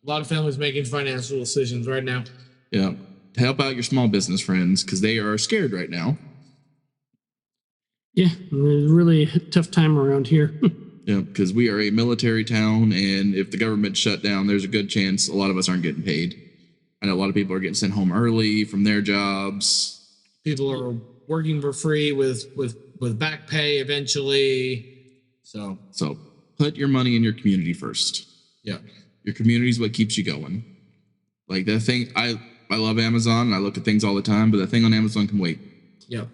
lot of families making financial decisions right now. Yeah, to help out your small business friends because they are scared right now. Yeah, really tough time around here. Yeah, because we are a military town, and if the government shut down, there's a good chance a lot of us aren't getting paid. I know a lot of people are getting sent home early from their jobs. People are working for free with back pay eventually. So put your money in your community first. yeah, your community is what keeps you going. Like that thing, I love Amazon. And I look at things all the time, but that thing on Amazon can wait. yeah.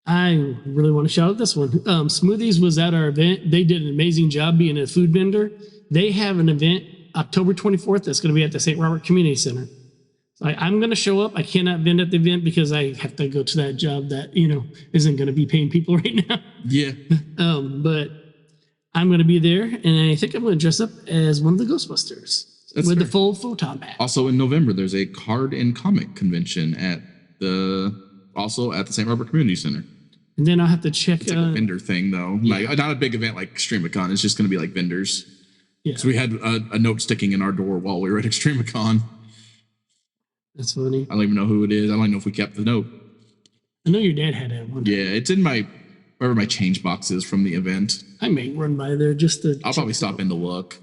I really want to shout out this one. Smoothies was at our event. They did an amazing job being a food vendor. They have an event October 24th that's going to be at the St. Robert Community Center. I'm going to show up. I cannot vend at the event because I have to go to that job that, isn't going to be paying people right now. Yeah. But I'm going to be there, and I think I'm going to dress up as one of the Ghostbusters with the full photon bag. Also in November, there's a card and comic convention at the St. Robert Community Center. And then I'll have to check. It's like a vendor thing, though. Yeah. Like not a big event like Extremicon. It's just going to be like vendors. Yeah. So we had a note sticking in our door while we were at Extremicon. That's funny. I don't even know who it is. I don't even know if we kept the note. I know your dad had it one time. Yeah, it's in wherever my change box is from the event. I may run by there just to. I'll probably stop in to look.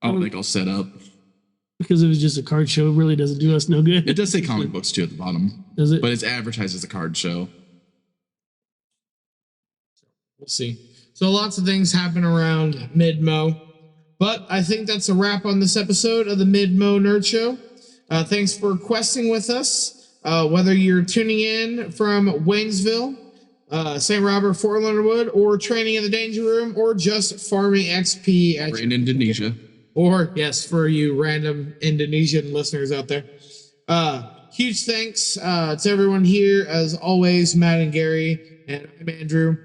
I don't think I'll set up. Because it was just a card show, it really doesn't do us no good. It does say comic books too at the bottom. Does it? But it's advertised as a card show. We'll see. So lots of things happen around Mid-Mo. But I think that's a wrap on this episode of the Mid-Mo Nerd Show. Thanks for questing with us. Whether you're tuning in from Waynesville, St. Robert, Fort Leonard Wood, or training in the Danger Room, or just farming XP or in Indonesia. Or, yes, for you random Indonesian listeners out there. Huge thanks to everyone here. As always, Matt and Gary, and I'm Andrew.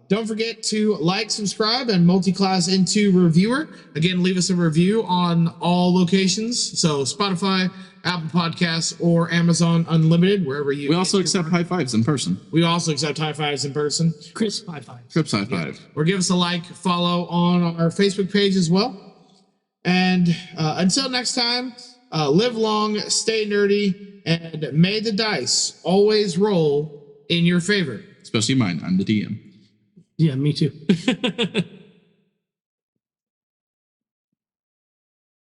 Don't forget to like, subscribe, and multi-class into reviewer. Again, leave us a review on all locations. So Spotify, Apple Podcasts, or Amazon Unlimited, wherever you. We also accept high fives in person. We also accept high fives in person. Crisp high five. Crisp high five. Yeah. Or give us a like, follow on our Facebook page as well. And until next time, live long, stay nerdy, and may the dice always roll in your favor. Especially mine. I'm the DM. Yeah, me too.